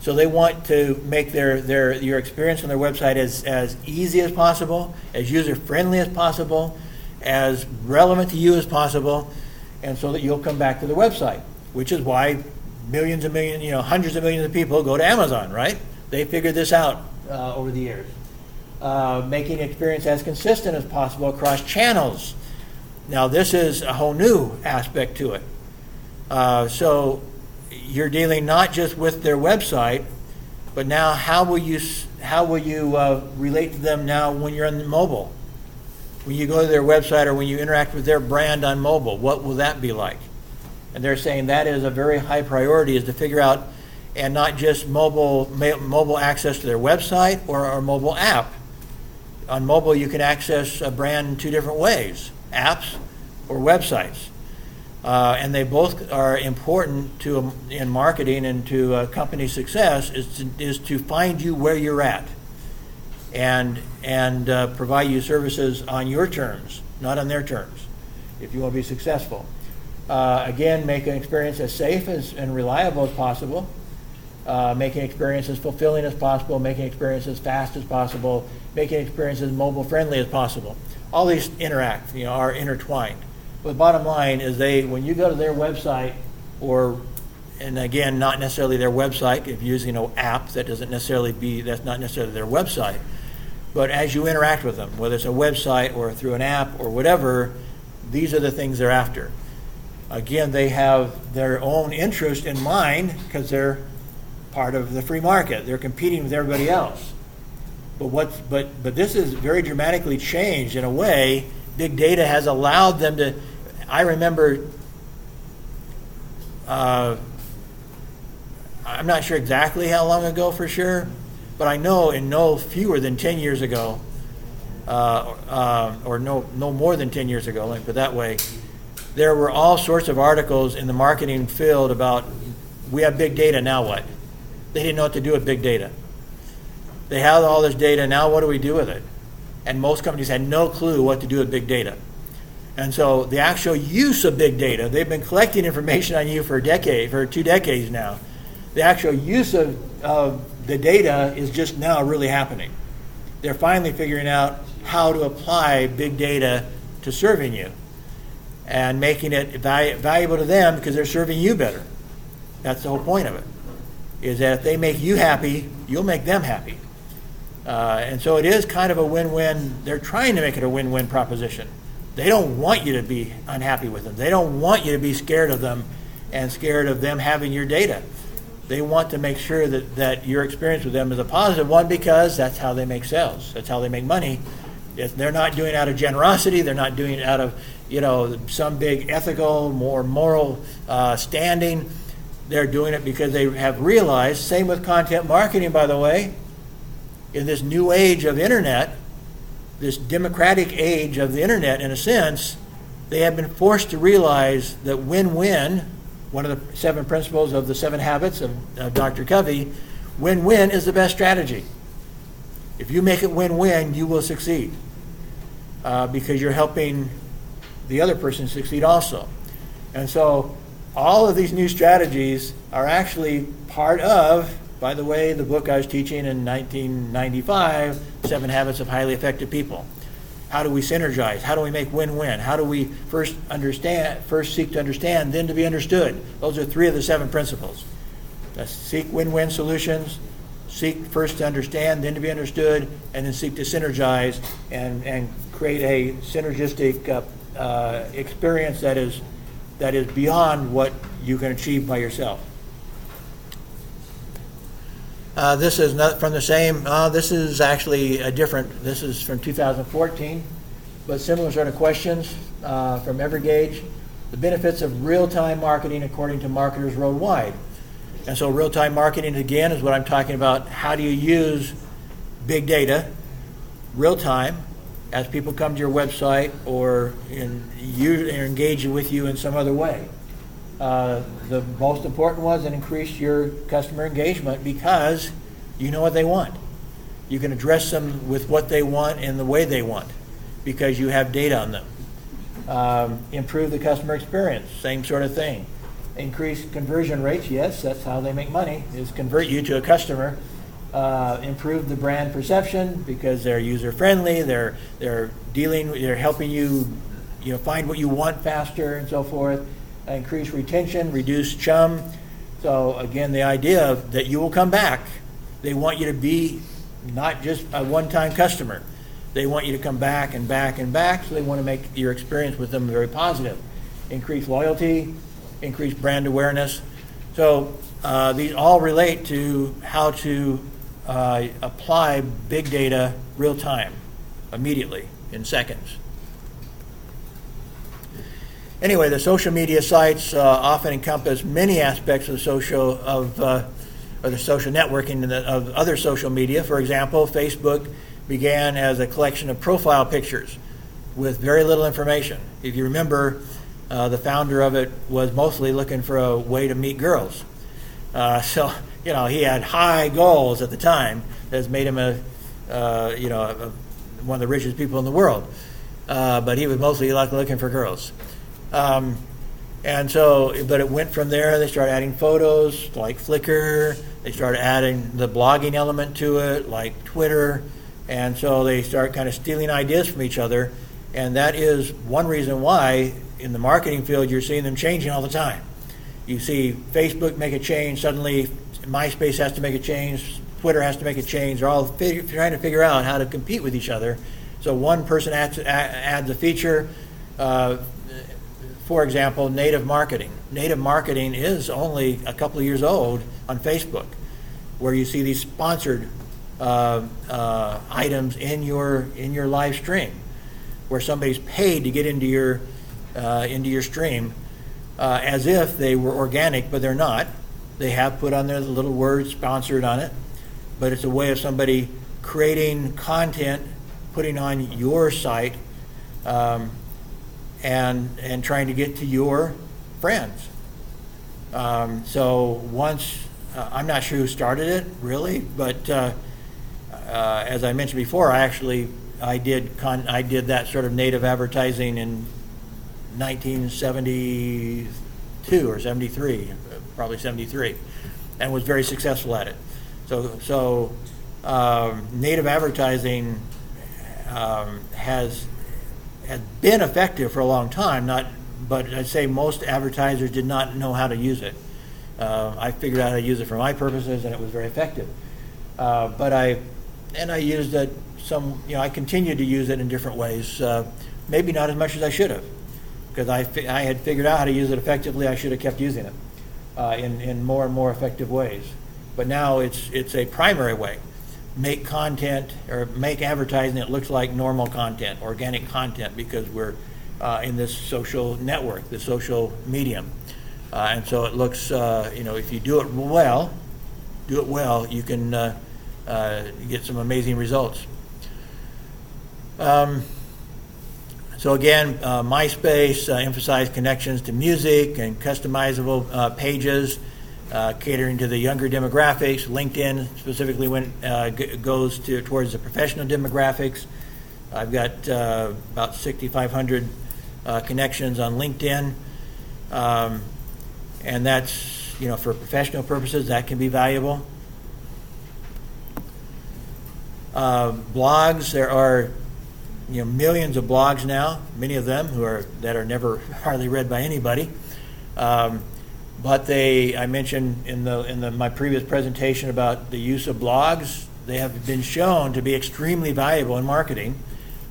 So they want to make your experience on their website as easy as possible, as user-friendly as possible, as relevant to you as possible, and so that you'll come back to the website, which is why millions and millions, hundreds of millions of people go to Amazon, right? They figured this out over the years. Making experience as consistent as possible across channels. Now, this is a whole new aspect to it. So you're dealing not just with their website, but now how will you relate to them now when you're on mobile? When you go to their website, or when you interact with their brand on mobile, what will that be like? And they're saying that is a very high priority, is to figure out, and not just mobile access to their website or a mobile app. On mobile, you can access a brand in two different ways, apps or websites. And they both are important in marketing and to company success, is to find you where you're at. and provide you services on your terms, not on their terms, if you want to be successful. Again, make an experience as safe and reliable as possible, making experience as fulfilling as possible, making experience as fast as possible, making experience as mobile friendly as possible. All these are intertwined. But the bottom line is when you go to their website, and again, not necessarily their website, if you're using an app, that's not necessarily their website. But as you interact with them, whether it's a website or through an app or whatever, these are the things they're after. Again, they have their own interest in mind because they're part of the free market. They're competing with everybody else. But this is very dramatically changed in a way. Big data has allowed them to. I remember. I'm not sure exactly how long ago for sure, but I know in no fewer than 10 years ago, or no more than 10 years ago, let me put it that way, there were all sorts of articles in the marketing field about, we have big data, now what? They didn't know what to do with big data. They have all this data, now what do we do with it? And most companies had no clue what to do with big data. And so the actual use of big data, they've been collecting information on you for 2 decades now. The actual use of the data is just now really happening. They're finally figuring out how to apply big data to serving you and making it valuable to them because they're serving you better. That's the whole point of it, is that if they make you happy, you'll make them happy. And so it is kind of a win-win. They're trying to make it a win-win proposition. They don't want you to be unhappy with them. They don't want you to be scared of them and scared of them having your data. They want to make sure that your experience with them is a positive one because that's how they make sales. That's how they make money. They're not doing it out of generosity. They're not doing it out of some big ethical or moral standing. They're doing it because they have realized, same with content marketing, by the way, in this new age of internet, this democratic age of the internet, in a sense, they have been forced to realize that win-win, one of the 7 principles of the 7 habits of Dr. Covey, win-win is the best strategy. If you make it win-win, you will succeed because you're helping the other person succeed also. And so all of these new strategies are actually part of, by the way, the book I was teaching in 1995, 7 Habits of Highly Effective People. How do we synergize? How do we make win-win? How do we first seek to understand, then to be understood? Those are 3 of the 7 principles. Seek win-win solutions, seek first to understand, then to be understood, and then seek to synergize and create a synergistic experience that is beyond what you can achieve by yourself. This is not from the same, this is actually this is from 2014, but similar sort of questions from Evergage. The benefits of real-time marketing according to marketers worldwide. And so real-time marketing, again, is what I'm talking about. How do you use big data, real-time, as people come to your website or engage with you in some other way? The most important was to increase your customer engagement because you know what they want. You can address them with what they want and the way they want because you have data on them. Improve the customer experience, same sort of thing. Increase conversion rates, yes, that's how they make money, is convert you to a customer. Improve the brand perception because they're user-friendly, they're helping you find what you want faster and so forth. Increase retention, reduce chum. So again, the idea that you will come back. They want you to be not just a one-time customer. They want you to come back and back and back, so they want to make your experience with them very positive. Increase loyalty, increase brand awareness. So these all relate to how to apply big data real time, immediately, in seconds. Anyway, the social media sites often encompass many aspects of the social networking of other social media. For example, Facebook began as a collection of profile pictures with very little information. If you remember, the founder of it was mostly looking for a way to meet girls. So he had high goals at the time that has made him one of the richest people in the world. But he was mostly looking for girls. And so, but it went from there. They started adding photos like Flickr. They started adding the blogging element to it, like Twitter. And so they start kind of stealing ideas from each other. And that is one reason why in the marketing field you're seeing them changing all the time. You see Facebook make a change, suddenly MySpace has to make a change, Twitter has to make a change. They're all trying to figure out how to compete with each other. So one person adds a feature. For example, native marketing. Native marketing is only a couple of years old on Facebook, where you see these sponsored items in your live stream, where somebody's paid to get into your stream, as if they were organic, but they're not. They have put on there the little word "sponsored" on it, but it's a way of somebody creating content, putting on your site. And trying to get to your friends. So once, I'm not sure who started it really, but as I mentioned before, I did that sort of native advertising in 1972 or 73, probably 73, and was very successful at it. So native advertising has been effective for a long time, but I'd say most advertisers did not know how to use it. I figured out how to use it for my purposes, and it was very effective. But I used it I continued to use it in different ways. Maybe not as much as I should have, because I had figured out how to use it effectively. I should have kept using it in more and more effective ways. But now it's a primary way. Make content or make advertising that looks like normal content, organic content, because we're in this social network, the social medium. And so it looks, if you do it well, you can get some amazing results. So again, MySpace emphasized connections to music and customizable pages, catering to the younger demographics. LinkedIn specifically goes towards the professional demographics. I've got about 6,500 connections on LinkedIn, and that's for professional purposes that can be valuable. Blogs, there are millions of blogs now, many of them that are never hardly read by anybody. But I mentioned in my previous presentation about the use of blogs. They have been shown to be extremely valuable in marketing,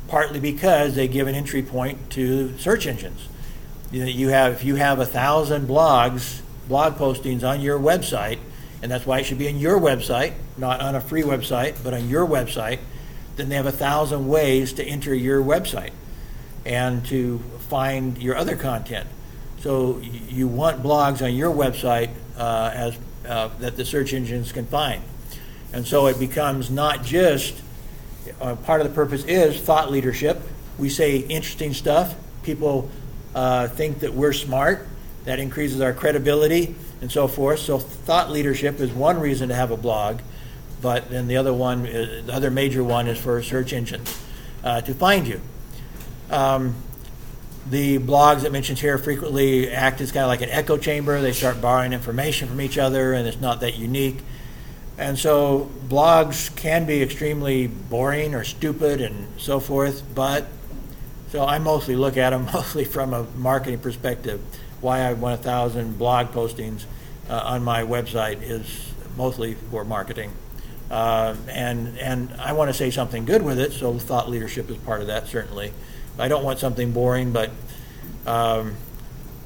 partly because they give an entry point to search engines. If you have 1,000 blog postings on your website, and that's why it should be on your website, not on a free website, but on your website, then they have 1,000 ways to enter your website and to find your other content. So you want blogs on your website that the search engines can find. And so it becomes not just, part of the purpose is thought leadership. We say interesting stuff. People think that we're smart. That increases our credibility and so forth. So thought leadership is one reason to have a blog. But then the other major one is for search engines to find you. The blogs that mentioned here frequently act as kind of like an echo chamber. They start borrowing information from each other, and it's not that unique. And so blogs can be extremely boring or stupid and so forth, so I mostly look at them mostly from a marketing perspective. Why I want 1,000 blog postings on my website is mostly for marketing. And I want to say something good with it, so thought leadership is part of that, certainly. I don't want something boring, but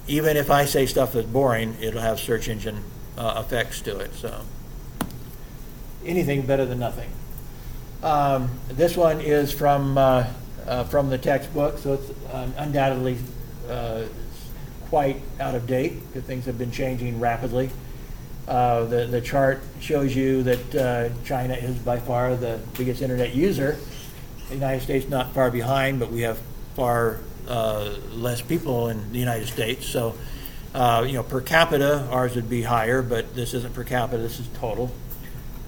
even if I say stuff that's boring, it'll have search engine effects to it. So anything better than nothing. This one is from the textbook, so it's undoubtedly quite out of date because things have been changing rapidly. The chart shows you that China is by far the biggest internet user. The United States not far behind, but we have far less people in the United States. So, per capita, ours would be higher, but this isn't per capita, this is total.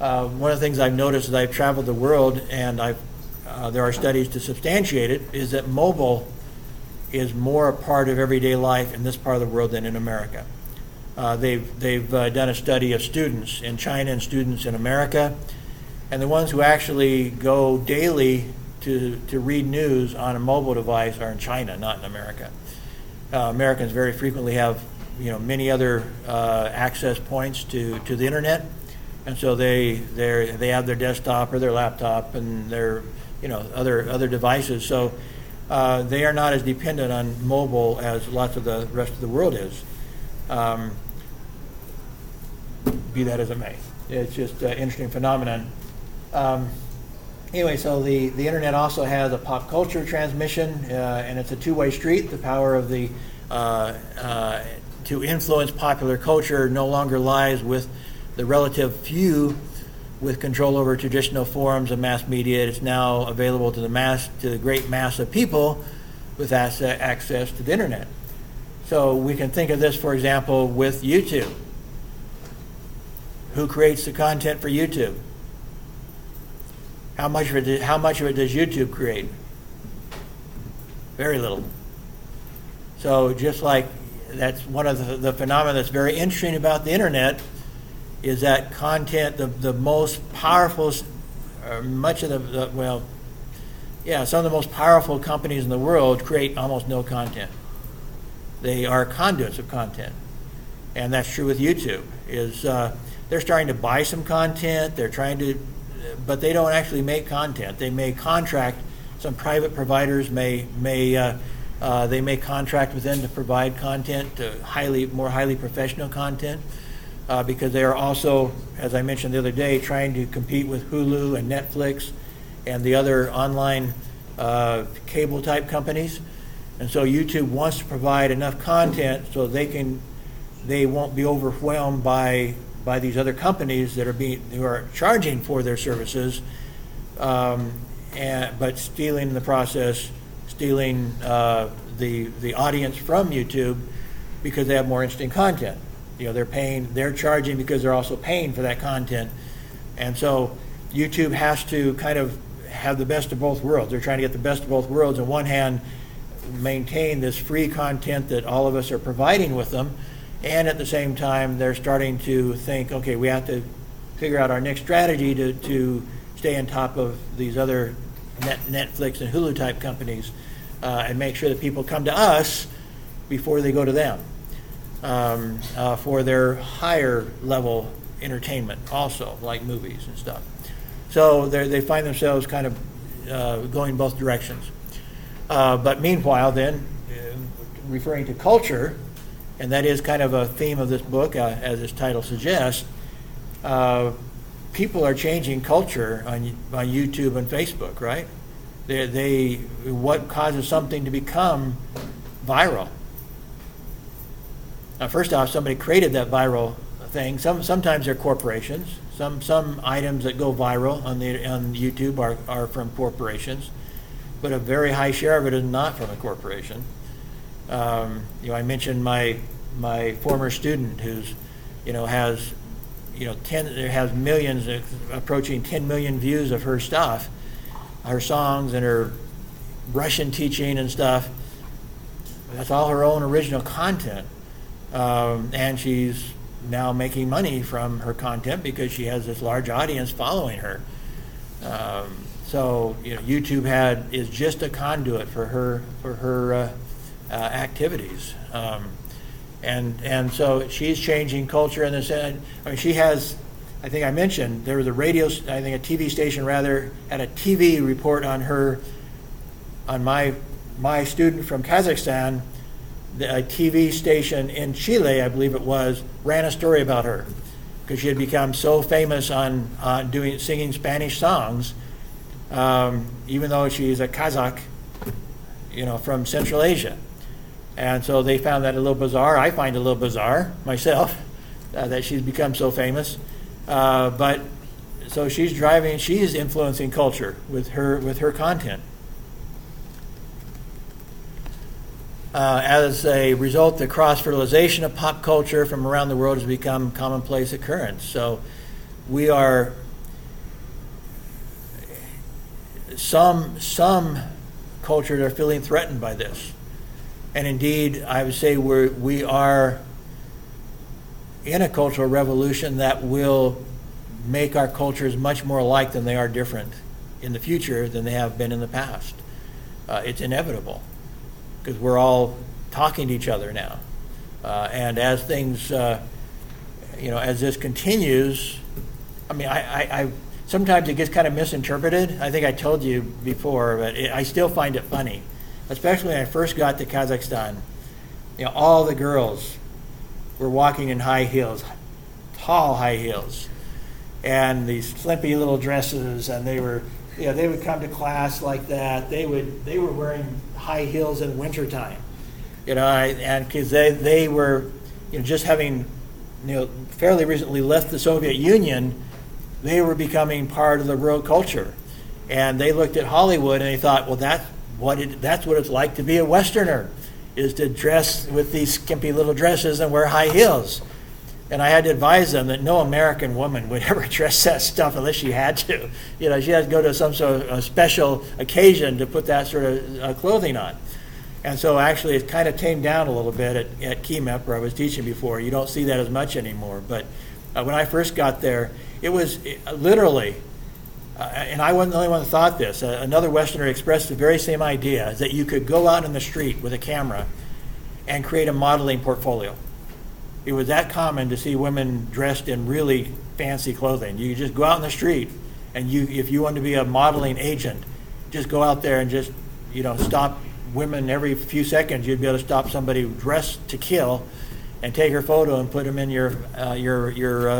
One of the things I've noticed as I've traveled the world, and there are studies to substantiate it, is that mobile is more a part of everyday life in this part of the world than in America. They've done a study of students in China and students in America, and the ones who actually go daily to read news on a mobile device are in China, not in America. Americans very frequently have many other access points to the internet, and so they have their desktop or their laptop and their other devices. So they are not as dependent on mobile as lots of the rest of the world is. Be that as it may, it's just an interesting phenomenon. Anyway, so the internet also has a pop culture transmission, and it's a two-way street. The power of to influence popular culture no longer lies with the relative few with control over traditional forms of mass media. It's now available to the great mass of people with access to the internet. So we can think of this, for example, with YouTube. Who creates the content for YouTube? How much of it does YouTube create? Very little. So just like that's one of the phenomena that's very interesting about the internet is that content, the most powerful, some of the most powerful companies in the world create almost no content. They are conduits of content, and that's true with YouTube. They're starting to buy some content. But they don't actually make content. They may contract. Some private providers may contract with them to provide content, more highly professional content, because they are also, as I mentioned the other day, trying to compete with Hulu and Netflix and the other online cable type companies. And so YouTube wants to provide enough content so they won't be overwhelmed by these other companies that who are charging for their services, but stealing in the process, the audience from YouTube because they have more interesting content. They're charging because they're also paying for that content, and so YouTube has to kind of have the best of both worlds. They're trying to get the best of both worlds. On one hand, maintain this free content that all of us are providing with them. And at the same time, they're starting to think, okay, we have to figure out our next strategy to stay on top of these other Netflix and Hulu type companies and make sure that people come to us before they go to them for their higher level entertainment also, like movies and stuff. So they find themselves kind of going both directions. But meanwhile, then, referring to culture, and that is kind of a theme of this book, as its title suggests, people are changing culture on YouTube and Facebook, right? What causes something to become viral? Now, first off, somebody created that viral thing. Sometimes they're corporations. Some items that go viral on YouTube are from corporations, but a very high share of it is not from a corporation. I mentioned my former student who's has millions, approaching 10 million views of her stuff, her songs and her Russian teaching and stuff. That's all her own original content, and she's now making money from her content because she has this large audience following her. So YouTube is just a conduit for her activities, and so she's changing culture in this. She has, I think I mentioned there was a TV station rather had a TV report on her, on my student from Kazakhstan. A TV station in Chile, I believe it was, ran a story about her because she had become so famous on singing Spanish songs, even though she's a Kazakh, from Central Asia. And so they found that a little bizarre. I find it a little bizarre myself that she's become so famous. But so she's influencing culture with her content. As a result, the cross-fertilization of pop culture from around the world has become commonplace occurrence. So we are some cultures are feeling threatened by this. And indeed, I would say we are in a cultural revolution that will make our cultures much more alike than they are different in the future than they have been in the past. It's inevitable because we're all talking to each other now. And as things, as this continues, I mean, I sometimes it gets kind of misinterpreted. I think I told you before, but I still find it funny, especially when I first got to Kazakhstan. All the girls were walking in high heels, tall high heels, and these slimpy little dresses, and they would come to class like that. They were wearing high heels in wintertime, and because they were, just having, fairly recently left the Soviet Union, they were becoming part of the world culture, and they looked at Hollywood and they thought, well, that's what it's like to be a Westerner, is to dress with these skimpy little dresses and wear high heels. And I had to advise them that no American woman would ever dress that stuff unless she had to. She had to go to some sort of a special occasion to put that sort of clothing on. And so actually it kind of tamed down a little bit at KeyMep, where I was teaching before. You don't see that as much anymore. But when I first got there, it was literally, and I wasn't the only one that thought this, another Westerner expressed the very same idea, that you could go out in the street with a camera and create a modeling portfolio. It was that common to see women dressed in really fancy clothing. You just go out in the street, and if you want to be a modeling agent, just go out there and just, stop women every few seconds. You'd be able to stop somebody dressed to kill and take her photo and put them in your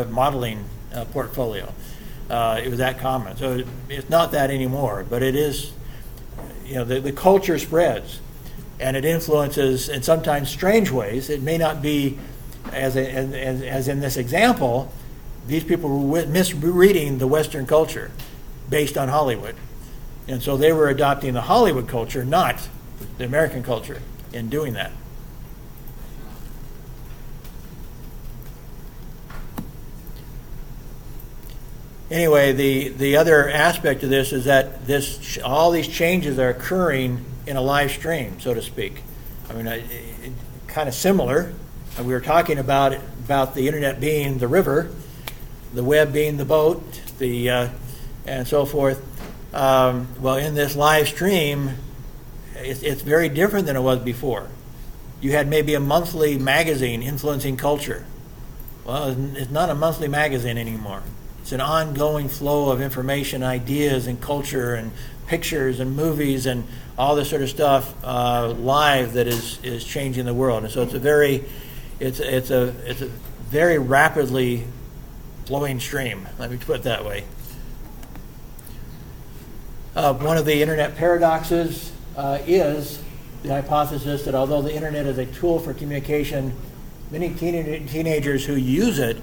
modeling portfolio. It was that common. So it's not that anymore, but it is, the culture spreads, and it influences in sometimes strange ways. It may not be as in this example. These people were misreading the Western culture based on Hollywood, and so they were adopting the Hollywood culture, not the American culture, in doing that. Anyway, the other aspect of this is that all these changes are occurring in a live stream, so to speak. I mean, kind of similar. We were talking about the internet being the river, the web being the boat, and so forth. Well, in this live stream, it's very different than it was before. You had maybe a monthly magazine influencing culture. Well, it's not a monthly magazine anymore. It's an ongoing flow of information, ideas, and culture, and pictures, and movies, and all this sort of stuff live that is changing the world. And so it's a very rapidly flowing stream. Let me put it that way. One of the internet paradoxes is the hypothesis that although the internet is a tool for communication, many teenagers who use it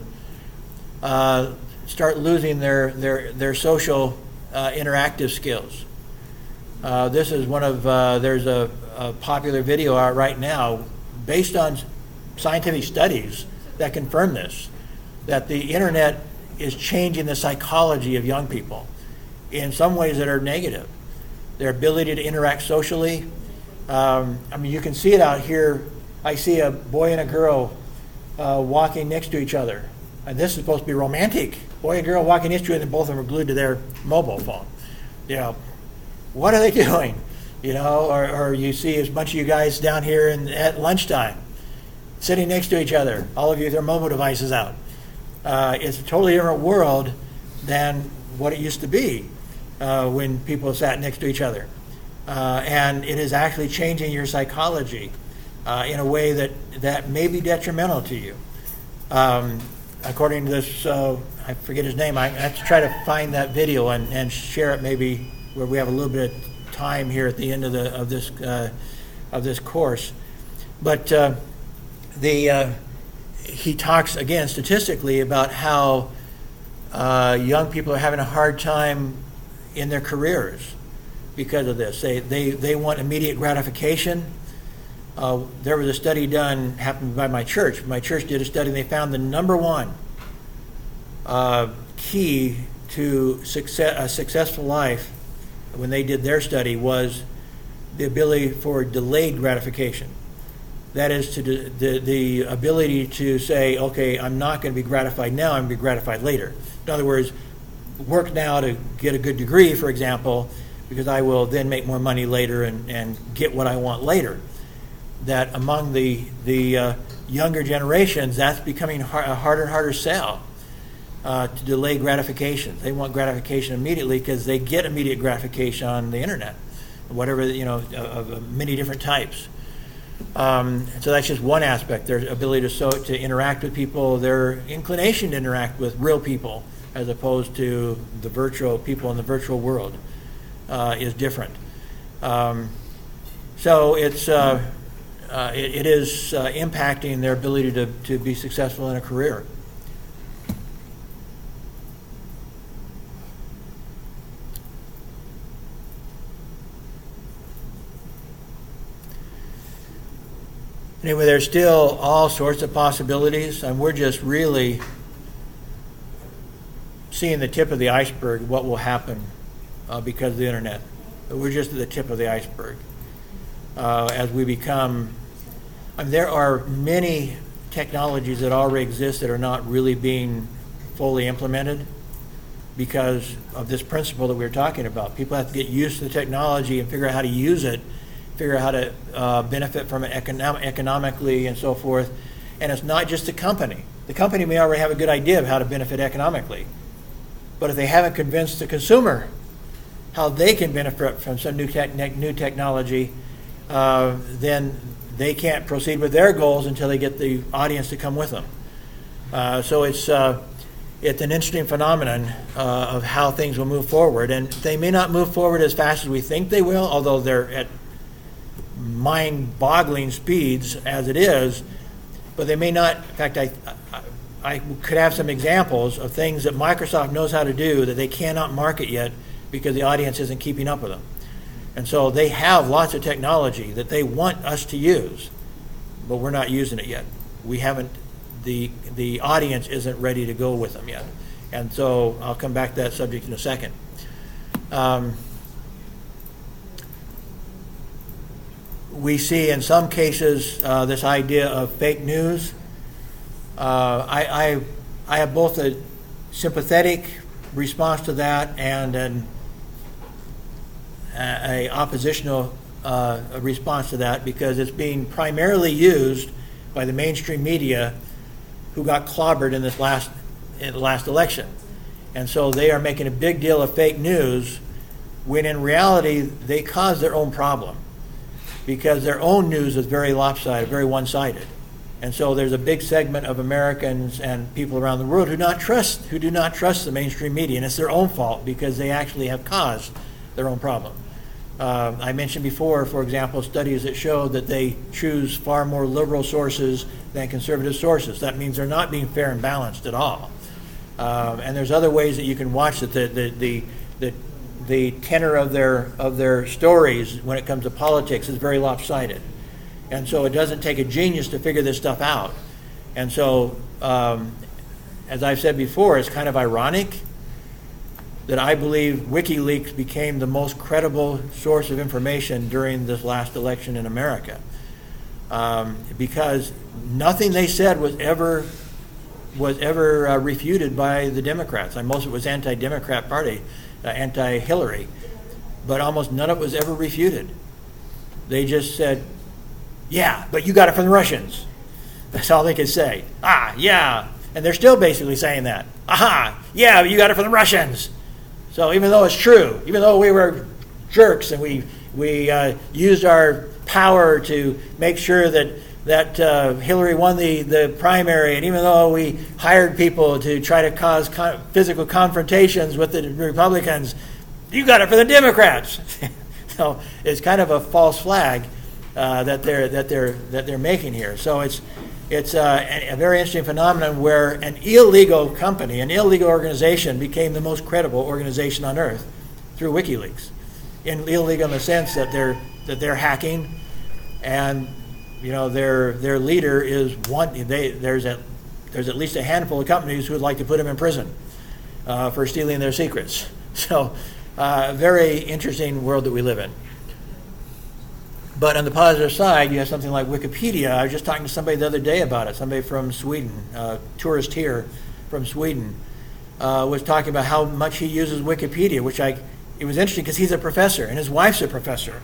start losing their social interactive skills. This is one of, there's a popular video out right now based on scientific studies that confirm this, that the internet is changing the psychology of young people in some ways that are negative. Their ability to interact socially. You can see it out here. I see a boy and a girl walking next to each other. And this is supposed to be romantic. Boy and girl walking next to each other, and both of them are glued to their mobile phone. What are they doing? Or you see a bunch of you guys down here at lunchtime, sitting next to each other, all of you with your mobile devices out. It's a totally different world than what it used to be when people sat next to each other. And it is actually changing your psychology in a way that may be detrimental to you. According to this, I forget his name, I have to try to find that video and share it maybe where we have a little bit of time here at the end of this course. But he talks again statistically about how young people are having a hard time in their careers because of this. They want immediate gratification. There was a study done, happened by my church. My church did a study, and they found the number one key to a successful life when they did their study was the ability for delayed gratification. That is, the ability to say, okay, I'm not going to be gratified now, I'm going to be gratified later. In other words, work now to get a good degree, for example, because I will then make more money later and get what I want later. That among the younger generations, that's becoming a harder and harder sell to delay gratification. They want gratification immediately because they get immediate gratification on the internet, whatever, of many different types. So that's just one aspect, their ability to interact with people, their inclination to interact with real people as opposed to the virtual people in the virtual world is different. So it is impacting their ability to be successful in a career. Anyway, there's still all sorts of possibilities, and we're just really seeing the tip of the iceberg, what will happen because of the internet. But we're just at the tip of the iceberg. As we become, there are many technologies that already exist that are not really being fully implemented because of this principle that we were talking about. People have to get used to the technology and figure out how to use it, figure out how to benefit from it economically and so forth. And it's not just the company. The company may already have a good idea of how to benefit economically. But if they haven't convinced the consumer how they can benefit from some new technology, then they can't proceed with their goals until they get the audience to come with them. So it's an interesting phenomenon of how things will move forward. And they may not move forward as fast as we think they will, although they're at mind-boggling speeds as it is, but they may not. In fact, I could have some examples of things that Microsoft knows how to do that they cannot market yet because the audience isn't keeping up with them. And so they have lots of technology that they want us to use, but we're not using it yet. We haven't, the audience isn't ready to go with them yet. And so I'll come back to that subject in a second. We see in some cases this idea of fake news. I have both a sympathetic response to that and a oppositional response to that because it's being primarily used by the mainstream media who got clobbered in the last election. And so they are making a big deal of fake news when in reality they cause their own problem because their own news is very lopsided, very one-sided. And so there's a big segment of Americans and people around the world who do not trust the mainstream media, and it's their own fault because they actually have caused their own problem. I mentioned before, for example, studies that show that they choose far more liberal sources than conservative sources. That means they're not being fair and balanced at all. And there's other ways that you can watch that the tenor of their stories when it comes to politics is very lopsided. And so it doesn't take a genius to figure this stuff out. And so, as I've said before, it's kind of ironic that I believe WikiLeaks became the most credible source of information during this last election in America. Because nothing they said was ever refuted by the Democrats. And most of it was anti-Democrat party, anti-Hillary. But almost none of it was ever refuted. They just said, yeah, but you got it from the Russians. That's all they could say. Ah, yeah. And they're still basically saying that. Aha, yeah, but you got it from the Russians. So even though it's true, even though we were jerks and we used our power to make sure that Hillary won the primary, and even though we hired people to try to cause physical confrontations with the Republicans, you got it for the Democrats. So it's kind of a false flag that they're making here. So it's a very interesting phenomenon where an illegal company, an illegal organization, became the most credible organization on earth through WikiLeaks. Illegal in the sense that they're hacking, and their leader is one. There's at least a handful of companies who would like to put him in prison for stealing their secrets. So Very interesting world that we live in. But on the positive side, you have something like Wikipedia. I was just talking to somebody the other day about it, somebody from Sweden, a tourist here from Sweden, was talking about how much he uses Wikipedia, it was interesting because he's a professor and his wife's a professor.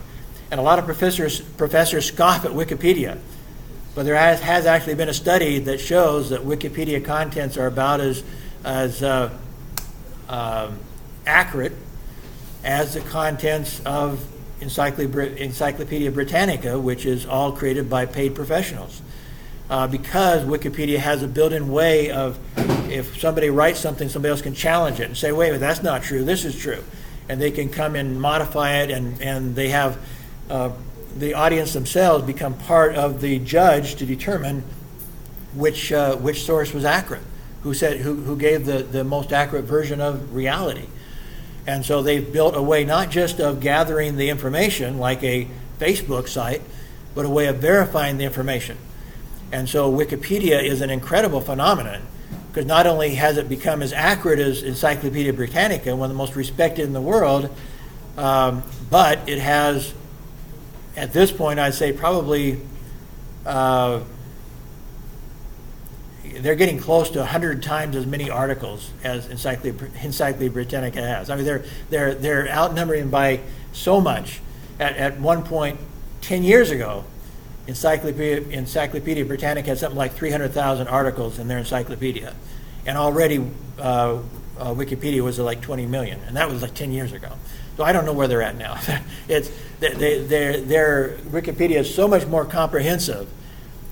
And a lot of professors scoff at Wikipedia. But there has actually been a study that shows that Wikipedia contents are about as accurate as the contents of Encyclopedia Britannica, which is all created by paid professionals. Because Wikipedia has a built-in way of, if somebody writes something, somebody else can challenge it and say, wait, that's not true, this is true. And they can come and modify it, and they have the audience themselves become part of the judge to determine which source was accurate, who gave the most accurate version of reality. And so they've built a way not just of gathering the information like a Facebook site, but a way of verifying the information. And so Wikipedia is an incredible phenomenon, because not only has it become as accurate as Encyclopedia Britannica, one of the most respected in the world, but it has, at this point, I'd say probably they're getting close to 100 times as many articles as Encyclopedia Britannica has. I mean, they're outnumbering by so much. At one point, 10 years ago, Encyclopedia Britannica had something like 300,000 articles in their encyclopedia, and already Wikipedia was like 20 million, and that was like 10 years ago. So I don't know where they're at now. Their Wikipedia is so much more comprehensive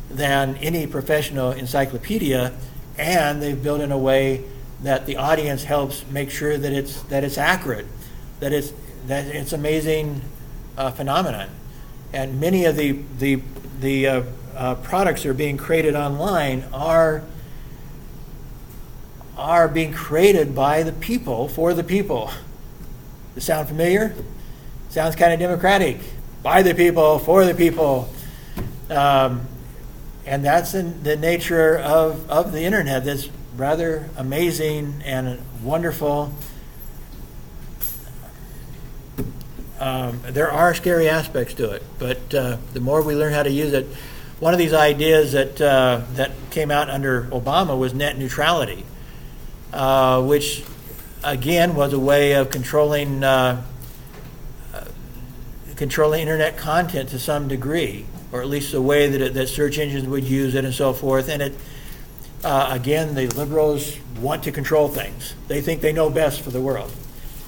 than any professional encyclopedia, and they've built in a way that the audience helps make sure that it's accurate, that it's amazing phenomenon. And many of the products that are being created online are being created by the people for the people. Does it sound familiar? Sounds kind of democratic. By the people, for the people. And that's in the nature of the internet. That's rather amazing and wonderful. There are scary aspects to it, but the more we learn how to use it, one of these ideas that came out under Obama was net neutrality, which again was a way of controlling internet content to some degree, or at least the way that search engines would use it and so forth. And it, again, the liberals want to control things. They think they know best for the world.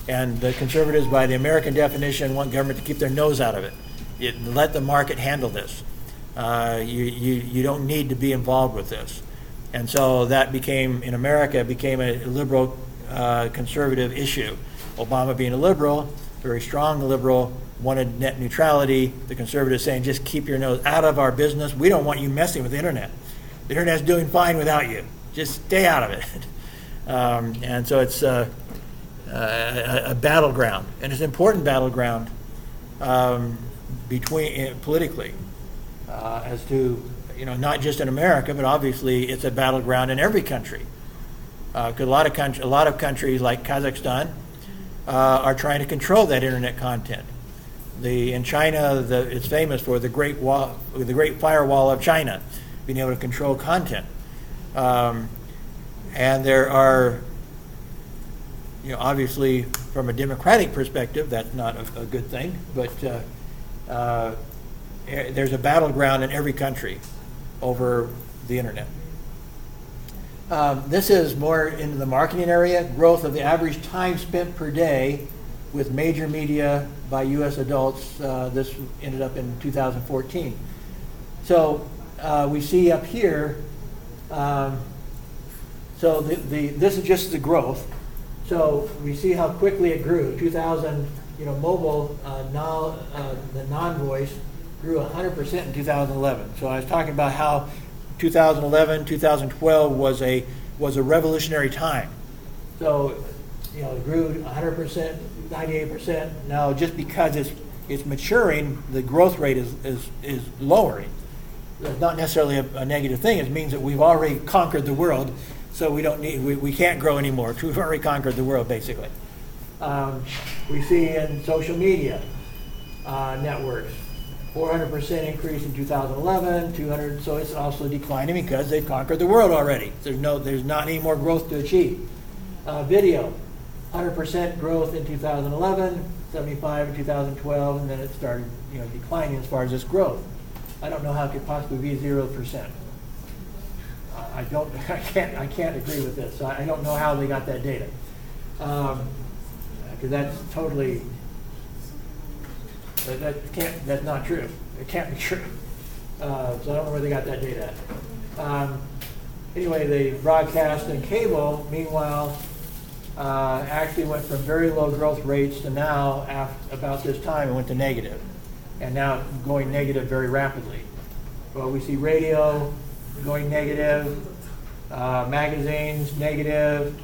And the conservatives, by the American definition, want government to keep their nose out of it. Let the market handle this. You don't need to be involved with this. And so that became a liberal conservative issue. Obama, being a liberal, very strong liberal, wanted net neutrality. The conservatives saying, just keep your nose out of our business. We don't want you messing with the internet. The internet's doing fine without you. Just stay out of it. And so it's a battleground, and it's an important battleground politically, as to, not just in America, but obviously it's a battleground in every country. Because a lot of countries like Kazakhstan are trying to control that internet content. In China, it's famous for the Great Firewall of China, being able to control content. And there are, obviously, from a democratic perspective, that's not a good thing, but there's a battleground in every country over the internet. This is more into the marketing area. Growth of the average time spent per day with major media by U.S. adults. This ended up in 2014. So we see up here, so this is just the growth. So we see how quickly it grew. 2000, mobile, now the non-voice grew 100% in 2011. So I was talking about how 2011, 2012 was a revolutionary time. So, it grew 100%, 98%. Now, just because it's maturing, the growth rate is lowering. It's not necessarily a negative thing. It means that we've already conquered the world, so we can't grow anymore. We've already conquered the world, basically. We see in social media networks, 400% increase in 2011, 200, so it's also declining because they've conquered the world already. There's not any more growth to achieve. Video, 100% growth in 2011, 75 in 2012, and then it started, declining as far as this growth. I don't know how it could possibly be 0%. I can't agree with this. I don't know how they got that data, because that's totally. That's not true. It can't be true. So I don't know where they got that data at. Anyway, the broadcast and cable, meanwhile, actually went from very low growth rates to now, about this time, it went to negative. And now going negative very rapidly. Well, we see radio going negative, magazines negative,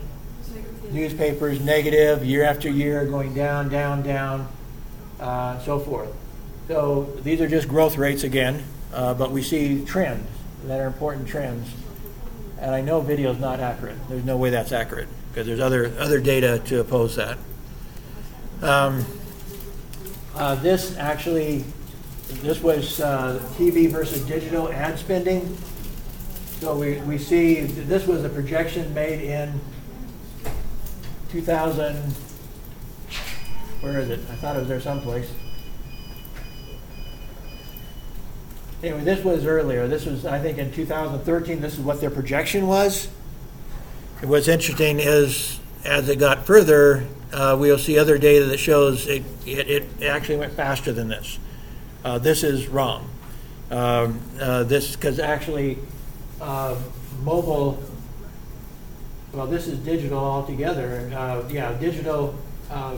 newspapers negative, year after year going down, down, down. So forth. So these are just growth rates again, but we see trends that are important trends. And I know video is not accurate. There's no way that's accurate because there's other data to oppose that. This was TV versus digital ad spending. So we see this was a projection made in 2000. Where is it? I thought it was there someplace. Anyway, this was earlier. This was, I think, in 2013. This is what their projection was. And what's interesting is, as it got further, we'll see other data that shows it actually went faster than this. This is wrong. This, because actually, mobile, well, this is digital altogether. Digital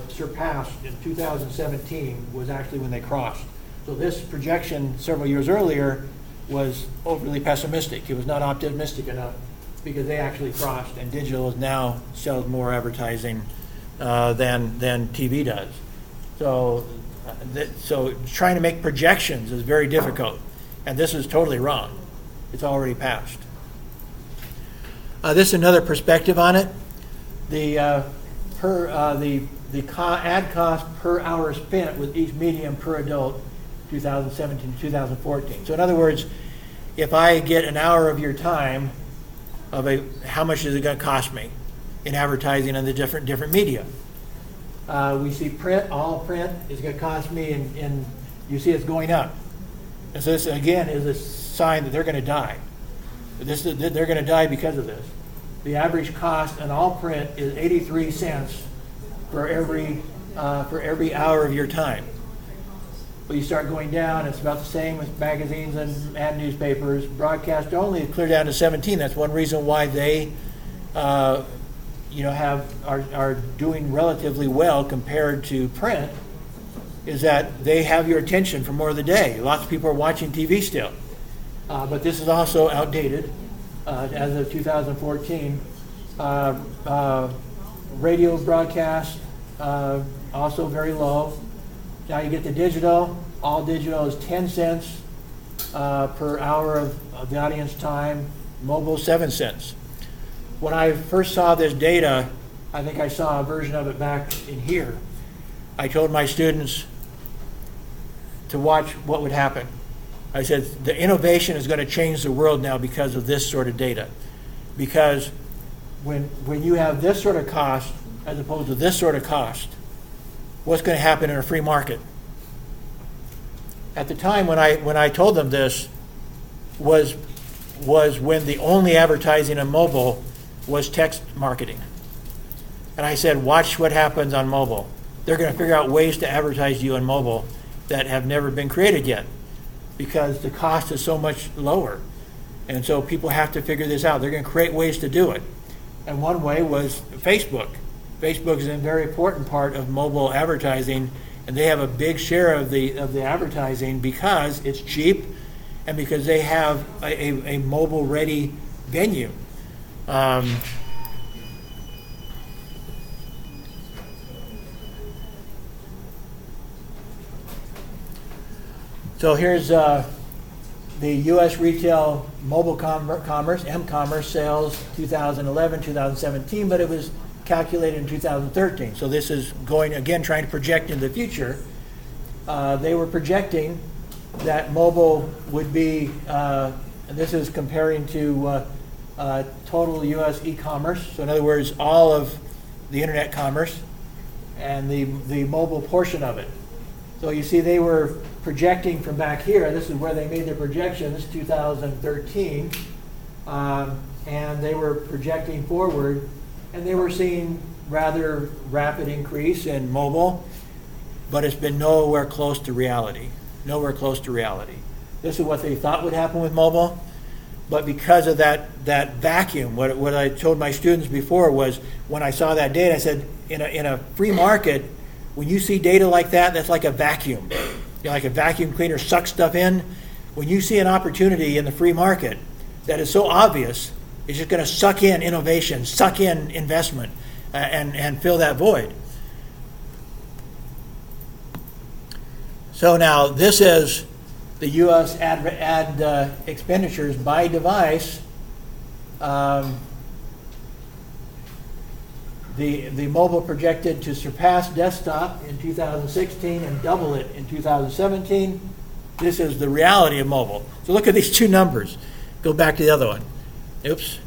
surpassed in 2017 was actually when they crossed. So this projection several years earlier was overly pessimistic. It was not optimistic enough because they actually crossed, and digital is now sells more advertising than TV does. So trying to make projections is very difficult, and this is totally wrong. It's already passed. This is another perspective on it. The ad cost per hour spent with each medium per adult, 2017 to 2014. So in other words, if I get an hour of your time, how much is it going to cost me in advertising on the different media? We see print, all print is going to cost me, and you see it's going up. And so this again is a sign that they're going to die. They're going to die because of this. The average cost on all print is 83 cents for every hour of your time. But you start going down, it's about the same with magazines and newspapers. Broadcast only is clear down to 17. That's one reason why they are doing relatively well compared to print, is that they have your attention for more of the day. Lots of people are watching TV still. But this is also outdated as of 2014. Radio broadcast, also very low. Now you get the digital. All digital is 10 cents per hour of the audience time. Mobile, 7 cents. When I first saw this data, I think I saw a version of it back in here. I told my students to watch what would happen. I said, the innovation is going to change the world now because of this sort of data. Because when you have this sort of cost as opposed to this sort of cost, what's going to happen in a free market? At the time when I told them this was when the only advertising on mobile was text marketing. And I said, watch what happens on mobile. They're going to figure out ways to advertise you on mobile that have never been created yet because the cost is so much lower. And so people have to figure this out. They're going to create ways to do it. And one way was Facebook. Facebook is a very important part of mobile advertising, and they have a big share of the advertising because it's cheap and because they have a mobile-ready venue. So here's the U.S. retail mobile commerce, M-commerce sales, 2011, 2017, but it was calculated in 2013. So this is going, again, trying to project into the future. They were projecting that mobile would be, and this is comparing to total U.S. e-commerce. So in other words, all of the internet commerce and the mobile portion of it. So you see they were projecting from back here. This is where they made their projections, 2013. And they were projecting forward, and they were seeing rather rapid increase in mobile, but it's been nowhere close to reality. Nowhere close to reality. This is what they thought would happen with mobile, but because of that vacuum, what I told my students before was, when I saw that data, I said, in a free market, when you see data like that, that's like a vacuum. Like a vacuum cleaner sucks stuff in. When you see an opportunity in the free market that is so obvious, it's just going to suck in innovation, suck in investment, and fill that void. So now this is the U.S. ad expenditures by device. The mobile projected to surpass desktop in 2016 and double it in 2017. This is the reality of mobile. So look at these two numbers. Go back to the other one. Oops.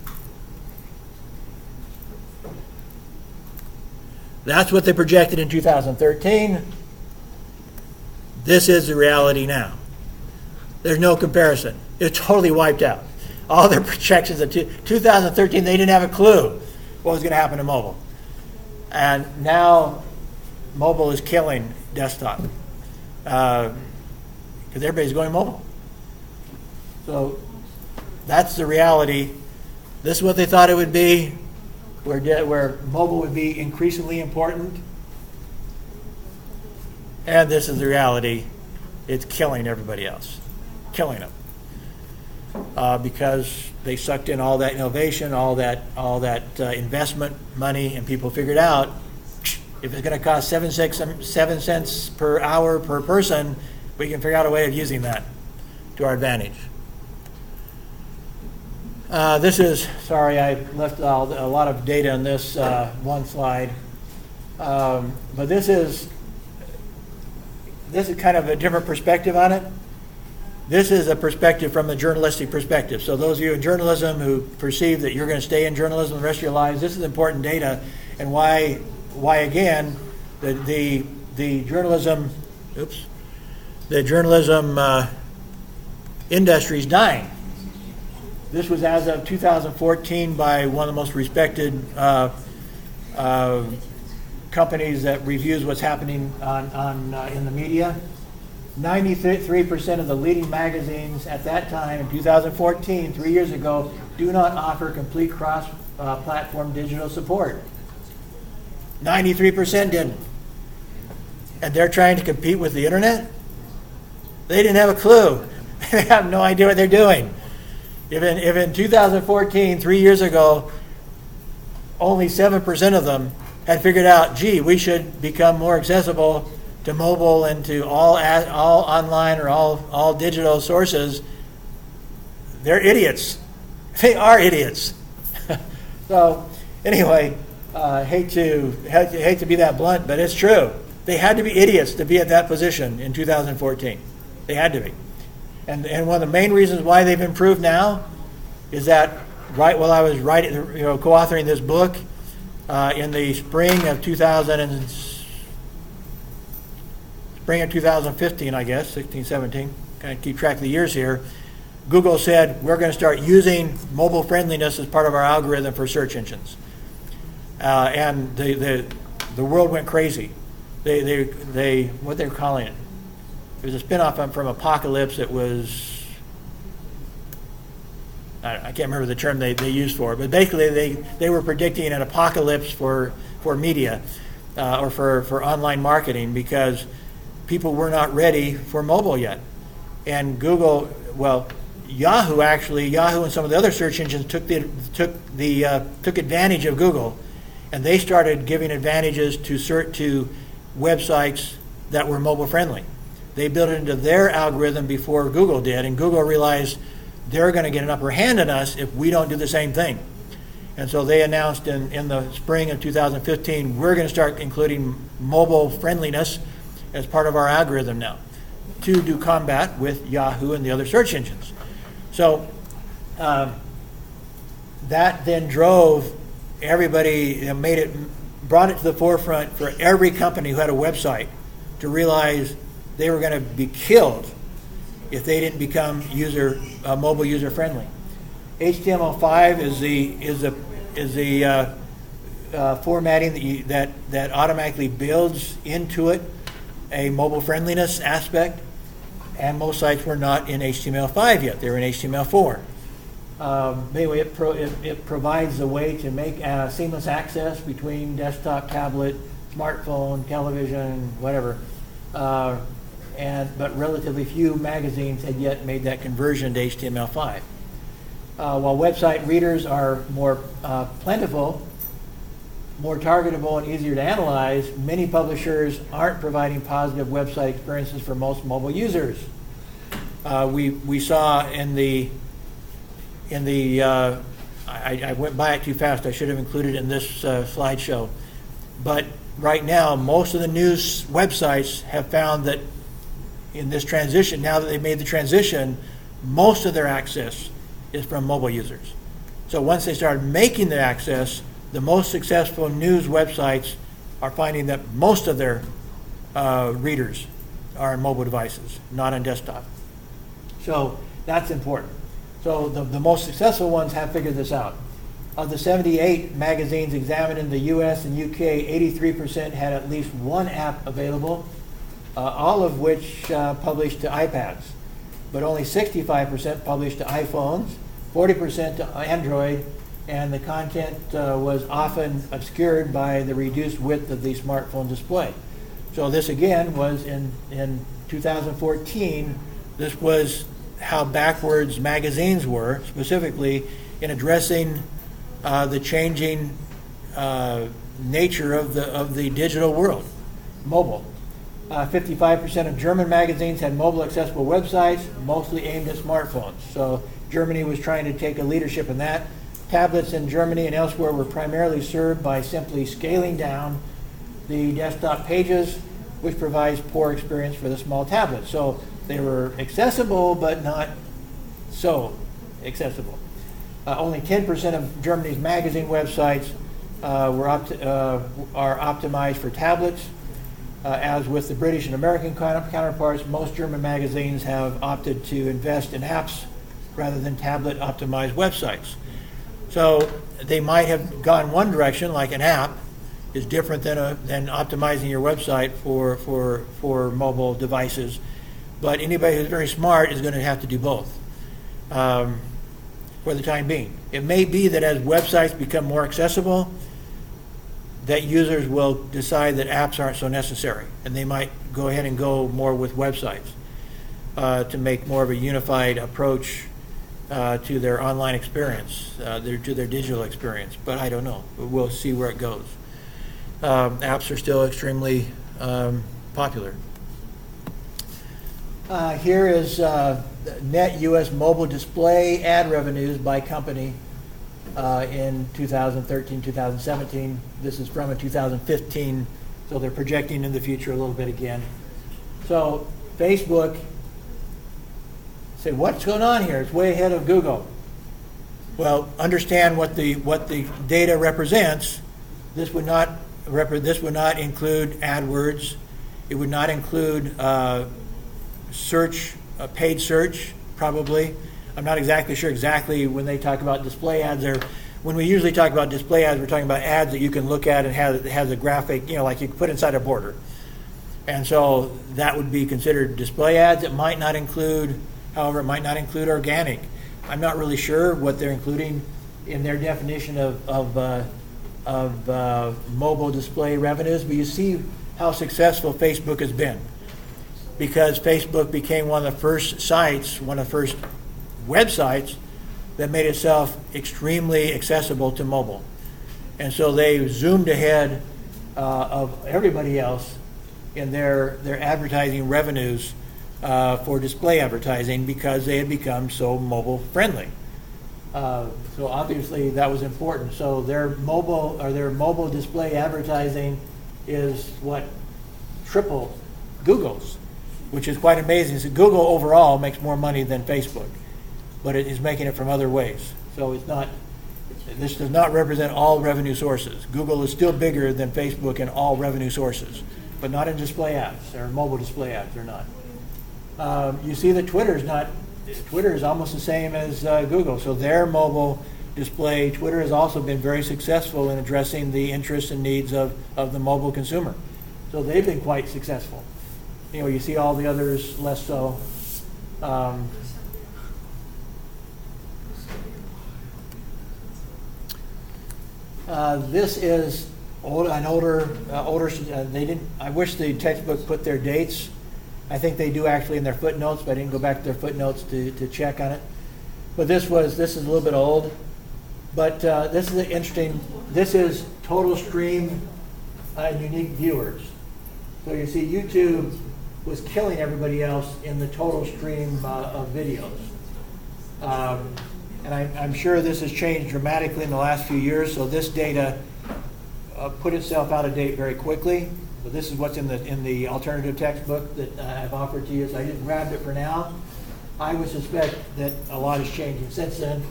That's what they projected in 2013. This is the reality now. There's no comparison. It's totally wiped out. All their projections in 2013, they didn't have a clue what was going to happen to mobile. And now mobile is killing desktop because everybody's going mobile. So that's the reality. This is what they thought it would be, where mobile would be increasingly important. And this is the reality. It's killing everybody else. Killing them. Because they sucked in all that innovation, all that investment money, and people figured out if it's going to cost 7 cents per hour per person, we can figure out a way of using that to our advantage. This is, sorry, I left a lot of data on this one slide, but this is kind of a different perspective on it. This is a perspective from the journalistic perspective. So those of you in journalism who perceive that you're going to stay in journalism the rest of your lives, this is important data, and why again the journalism industry is dying. This was as of 2014 by one of the most respected companies that reviews what's happening in the media. 93% of the leading magazines at that time in 2014, 3 years ago, do not offer complete cross-platform digital support. 93% didn't. And they're trying to compete with the internet? They didn't have a clue. They have no idea what they're doing. If in 2014, 3 years ago, only 7% of them had figured out, gee, we should become more accessible to mobile and to all online or all digital sources, they're idiots. They are idiots. So anyway, hate to be that blunt, but it's true. They had to be idiots to be at that position in 2014. They had to be. And one of the main reasons why they've improved now is that right while I was co-authoring this book in the spring of 2015, I guess, 16, 17, kind of keep track of the years here, Google said, we're going to start using mobile friendliness as part of our algorithm for search engines. And the world went crazy. They what they're calling it. It was a spin-off from Apocalypse. It was, I can't remember the term they used for it, but basically they were predicting an apocalypse for media or for online marketing because people were not ready for mobile yet. And Google, Yahoo and some of the other search engines took advantage of Google, and they started giving advantages to websites that were mobile friendly. They built it into their algorithm before Google did, and Google realized they're going to get an upper hand on us if we don't do the same thing. And so they announced in the spring of 2015, we're going to start including mobile friendliness as part of our algorithm now to do combat with Yahoo and the other search engines. So that then drove everybody, brought it to the forefront for every company who had a website to realize they were going to be killed if they didn't become mobile user friendly. HTML5 is the formatting that automatically builds into it a mobile friendliness aspect, and most sites were not in HTML5 yet; they were in HTML4. Anyway, it provides a way to make seamless access between desktop, tablet, smartphone, television, whatever. But relatively few magazines had yet made that conversion to HTML5. While website readers are more plentiful, more targetable, and easier to analyze, many publishers aren't providing positive website experiences for most mobile users. We saw I went by it too fast. I should have included it in this slideshow. But right now, most of the news websites have found that in this transition, now that they've made the transition, most of their access is from mobile users. So once they started making the access, the most successful news websites are finding that most of their readers are on mobile devices, not on desktop. So that's important. So the most successful ones have figured this out. Of the 78 magazines examined in the US and UK, 83% had at least one app available, all of which published to iPads. But only 65% published to iPhones, 40% to Android, and the content was often obscured by the reduced width of the smartphone display. So this again was in 2014, this was how backwards magazines were, specifically in addressing the changing nature of the digital world, mobile. 55% of German magazines had mobile accessible websites, mostly aimed at smartphones. So Germany was trying to take a leadership in that. Tablets in Germany and elsewhere were primarily served by simply scaling down the desktop pages, which provides poor experience for the small tablet. So they were accessible, but not so accessible. Only 10% of Germany's magazine websites are optimized for tablets. As with the British and American counterparts, most German magazines have opted to invest in apps rather than tablet-optimized websites. So they might have gone one direction, like an app is different than optimizing your website for mobile devices. But anybody who's very smart is going to have to do both for the time being. It may be that as websites become more accessible, that users will decide that apps aren't so necessary, and they might go ahead and go more with websites to make more of a unified approach to their online experience, to their digital experience. But I don't know. We'll see where it goes. Apps are still extremely popular. Here is net U.S. mobile display ad revenues by company in 2013, 2017. This is from a 2015, so they're projecting in the future a little bit again. So Facebook, say, what's going on here? It's way ahead of Google. Well, understand what the data represents. This would not include AdWords. It would not include search, paid search, probably. I'm not exactly sure when they talk about display ads. When we usually talk about display ads, we're talking about ads that you can look at and has a graphic, like you can put inside a border. And so that would be considered display ads. It might not include organic. I'm not really sure what they're including in their definition of mobile display revenues, but you see how successful Facebook has been, because Facebook became one of the first websites that made itself extremely accessible to mobile. And so they zoomed ahead of everybody else in their advertising revenues for display advertising, because they had become so mobile friendly. So obviously that was important. So their mobile display advertising is what triple Google's, which is quite amazing. So Google overall makes more money than Facebook, but it is making it from other ways. So this does not represent all revenue sources. Google is still bigger than Facebook in all revenue sources, but not in display ads or mobile display ads. They're not. You see that Twitter is almost the same as Google. So their mobile display, Twitter has also been very successful in addressing the interests and needs of the mobile consumer. So they've been quite successful. You see all the others less so. This is an older. I wish the textbook put their dates. I think they do actually in their footnotes, but I didn't go back to their footnotes to check on it. But this is a little bit old. But this is interesting. This is total stream unique viewers. So you see YouTube was killing everybody else in the total stream of videos. And I'm sure this has changed dramatically in the last few years. So this data put itself out of date very quickly. So this is what's in the alternative textbook that I've offered to you. So I just grabbed it for now. I would suspect that a lot is changing since then.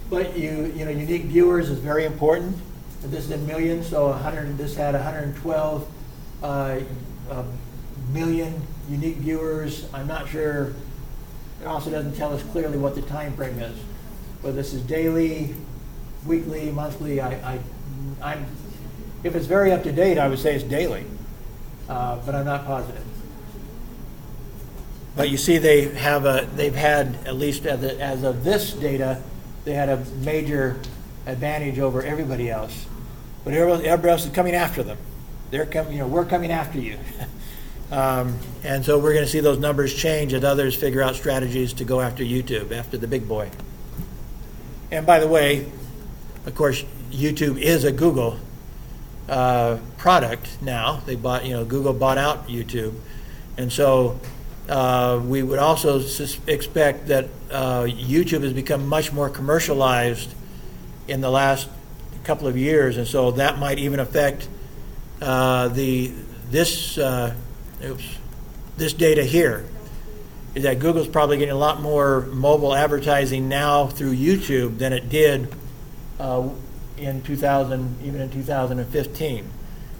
But unique viewers is very important. And this is in millions. So this had 112 million unique viewers. I'm not sure. It also doesn't tell us clearly what the time frame is. But this is daily, weekly, monthly. I'm if it's very up to date, I would say it's daily, but I'm not positive. But you see, they've had at least as of this data, they had a major advantage over everybody else. But everybody else is coming after them. We're coming after you. And so we're going to see those numbers change as others figure out strategies to go after YouTube, after the big boy. And by the way, of course, YouTube is a Google product now. Google bought out YouTube. And so we would also expect that YouTube has become much more commercialized in the last couple of years. And so that might even affect this data here. Is that Google's probably getting a lot more mobile advertising now through YouTube than it did in 2015.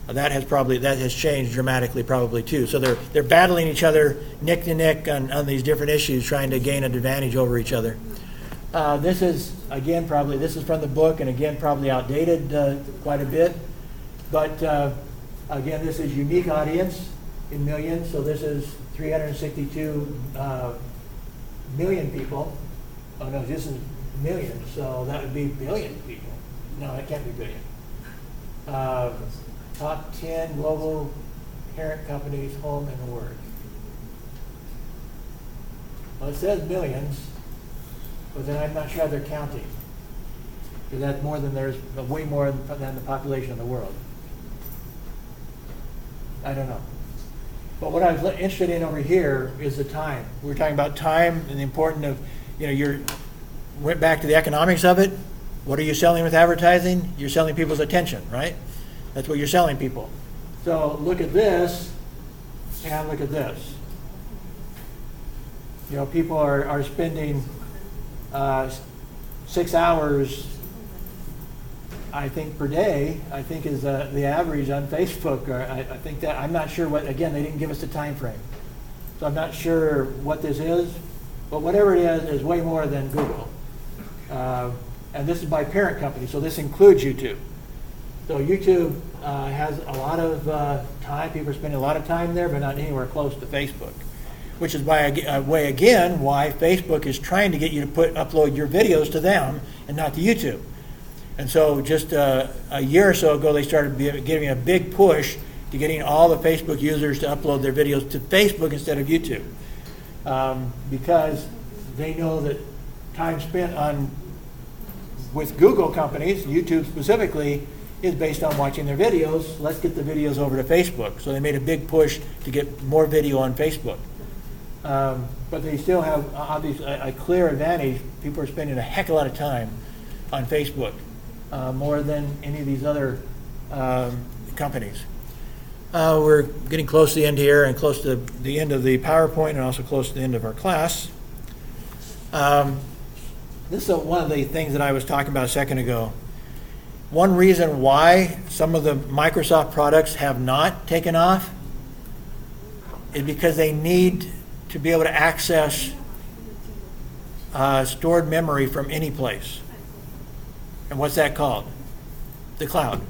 That has changed dramatically probably too. So they're battling each other neck to neck on these different issues, trying to gain an advantage over each other. This is from the book, and again probably outdated quite a bit. But again, this is unique audience in millions. So this is 362 million people. Oh no, this is millions, so that would be billion people. No, that can't be billion. Top 10 global parent companies, home and work. Well, it says millions, but then I'm not sure how they're counting. Because that's there's way more than the population of the world. I don't know. But what I was interested in over here is the time. We're talking about time and the importance of, went back to the economics of it. What are you selling with advertising? You're selling people's attention, right? That's what you're selling people. So look at this and look at this. People are spending 6 hours, I think, per day, I think is the average on Facebook. Or I think that, I'm not sure again, they didn't give us the time frame. So I'm not sure what this is, but whatever it is way more than Google. And this is by parent company, so this includes YouTube. So YouTube has a lot of time. People are spending a lot of time there, but not anywhere close to Facebook. Which is why Facebook is trying to get you to upload your videos to them and not to YouTube. And so just a year or so ago, they started giving a big push to getting all the Facebook users to upload their videos to Facebook instead of YouTube. Because they know that time spent with Google companies, YouTube specifically, is based on watching their videos. Let's get the videos over to Facebook. So they made a big push to get more video on Facebook. But they still have obviously a clear advantage. People are spending a heck of a lot of time on Facebook, more than any of these other companies. We're getting close to the end here and close to the end of the PowerPoint and also close to the end of our class. This is one of the things that I was talking about a second ago. One reason why some of the Microsoft products have not taken off is because they need to be able to access stored memory from any place. And what's that called? The cloud.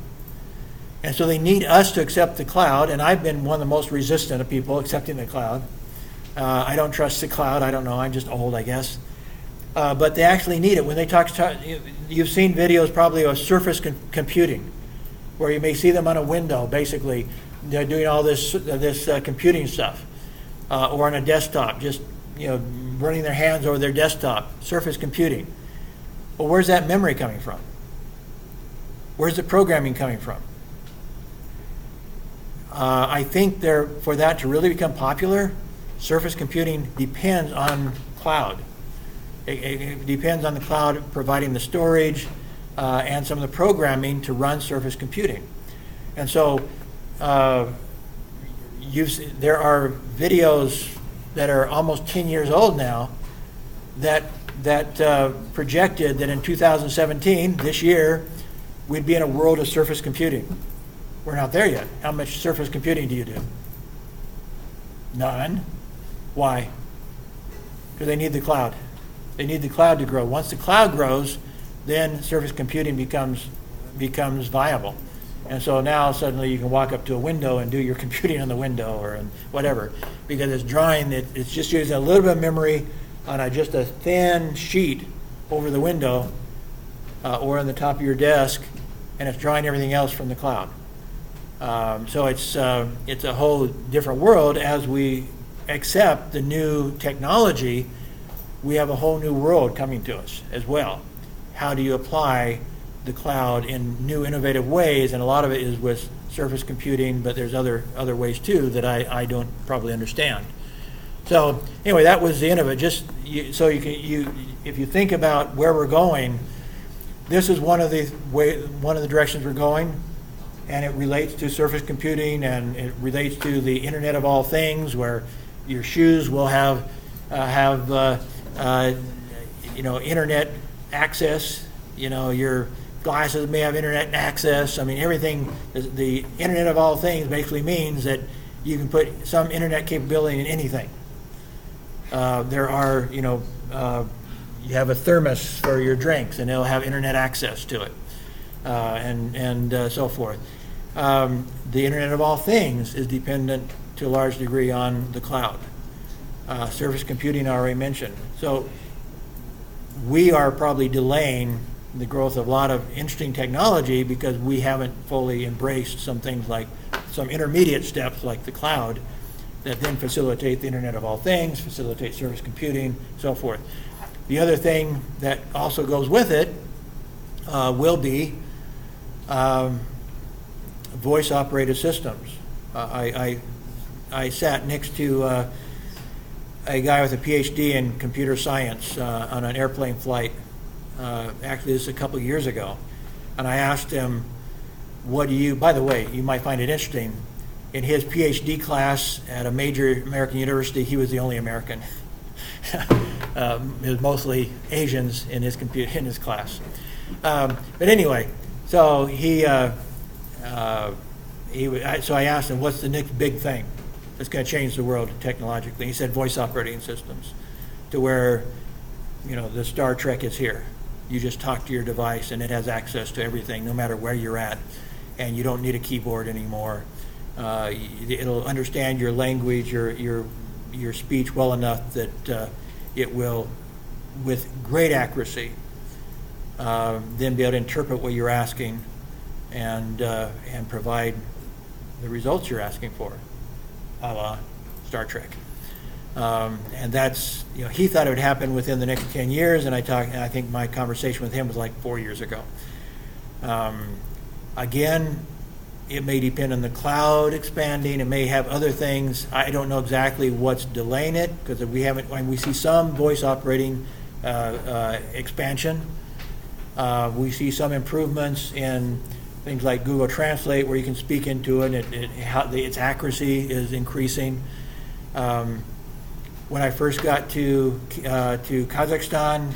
And so they need us to accept the cloud, and I've been one of the most resistant of people accepting the cloud. I don't trust the cloud. I don't know. I'm just old, I guess. But they actually need it. When they talk, you've seen videos probably of surface computing, where you may see them on a window, basically, they're doing all this computing stuff, or on a desktop, just running their hands over their desktop, surface computing. Well, where's that memory coming from? Where's the programming coming from? I think for that to really become popular, surface computing depends on cloud. It depends on the cloud providing the storage and some of the programming to run surface computing. And so there are videos that are almost 10 years old now that projected that in 2017, this year, we'd be in a world of surface computing. We're not there yet. How much surface computing do you do? None. Why? Because they need the cloud. They need the cloud to grow. Once the cloud grows, then surface computing becomes viable. And so now suddenly you can walk up to a window and do your computing on the window or whatever, because it's drawing, it's just using a little bit of memory on just a thin sheet over the window or on the top of your desk, and it's drawing everything else from the cloud. So it's a whole different world. As we accept the new technology, we have a whole new world coming to us as well. How do you apply the cloud in new innovative ways? And a lot of it is with surface computing, but there's other ways too that I don't probably understand. So anyway, that was the end of it. Just so if you think about where we're going, this is one of the directions we're going. And it relates to surface computing, and it relates to the Internet of all things, where your shoes will have internet access. Your glasses may have internet access. I mean, everything. The Internet of all things basically means that you can put some internet capability in anything. There are, you have a thermos for your drinks, and it'll have internet access to it, and so forth. The Internet of all things is dependent to a large degree on the cloud. Surface computing I already mentioned. So we are probably delaying the growth of a lot of interesting technology because we haven't fully embraced some things like some intermediate steps like the cloud that then facilitate the Internet of all things, facilitate surface computing, so forth. The other thing that also goes with it will be voice-operated systems. I sat next to a guy with a PhD in computer science on an airplane flight. Actually, this is a couple of years ago. And I asked him, by the way, you might find it interesting, in his PhD class at a major American university, he was the only American. It was mostly Asians in his class. But anyway, so so I asked him, what's the next big thing that's going to change the world technologically? He said voice operating systems, to where, the Star Trek is here. You just talk to your device and it has access to everything, no matter where you're at, and you don't need a keyboard anymore. It'll understand your language, your speech well enough that it will, with great accuracy, then be able to interpret what you're asking and provide the results you're asking for, a la Star Trek. And that's, he thought it would happen within the next 10 years, and I think my conversation with him was like 4 years ago. Again, It may depend on the cloud expanding. It may have other things. I don't know exactly what's delaying it because we see some voice operating expansion. We see some improvements in things like Google Translate, where you can speak into it, and its accuracy is increasing. When I first got to Kazakhstan,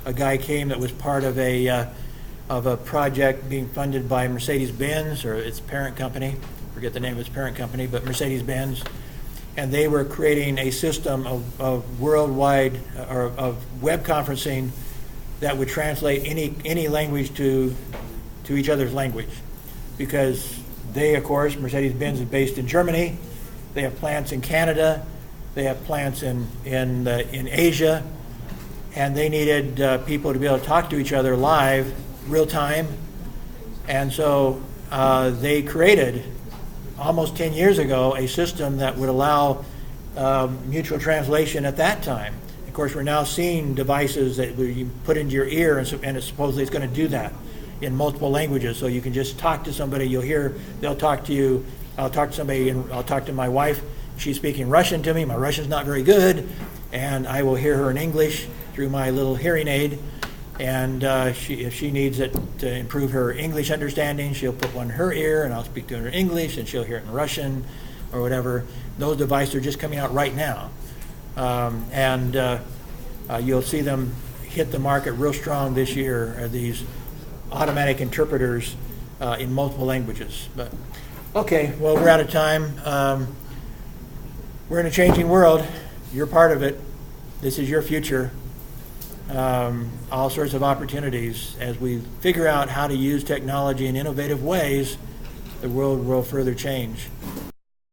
a guy came that was part of a project being funded by Mercedes-Benz, or its parent company. I forget the name of its parent company, but Mercedes-Benz. And they were creating a system of worldwide, or of web conferencing that would translate any language to each other's language. Because they, of course, Mercedes-Benz is based in Germany. They have plants in Canada. They have plants in Asia. And they needed people to be able to talk to each other live, real time. And so they created, almost 10 years ago, a system that would allow mutual translation at that time. Of course, we're now seeing devices that you put into your ear, and supposedly it's going to do that in multiple languages. So you can just talk to somebody, they'll talk to you. I'll talk to somebody, and I'll talk to my wife. She's speaking Russian to me. My Russian's not very good, and I will hear her in English through my little hearing aid. And if she needs it to improve her English understanding, she'll put one in her ear, and I'll speak to her in English, and she'll hear it in Russian or whatever. Those devices are just coming out right now. You'll see them hit the market real strong this year, these automatic interpreters in multiple languages. But okay, well, we're out of time. We're in a changing world. You're part of it. This is your future. All sorts of opportunities. As we figure out how to use technology in innovative ways, the world will further change.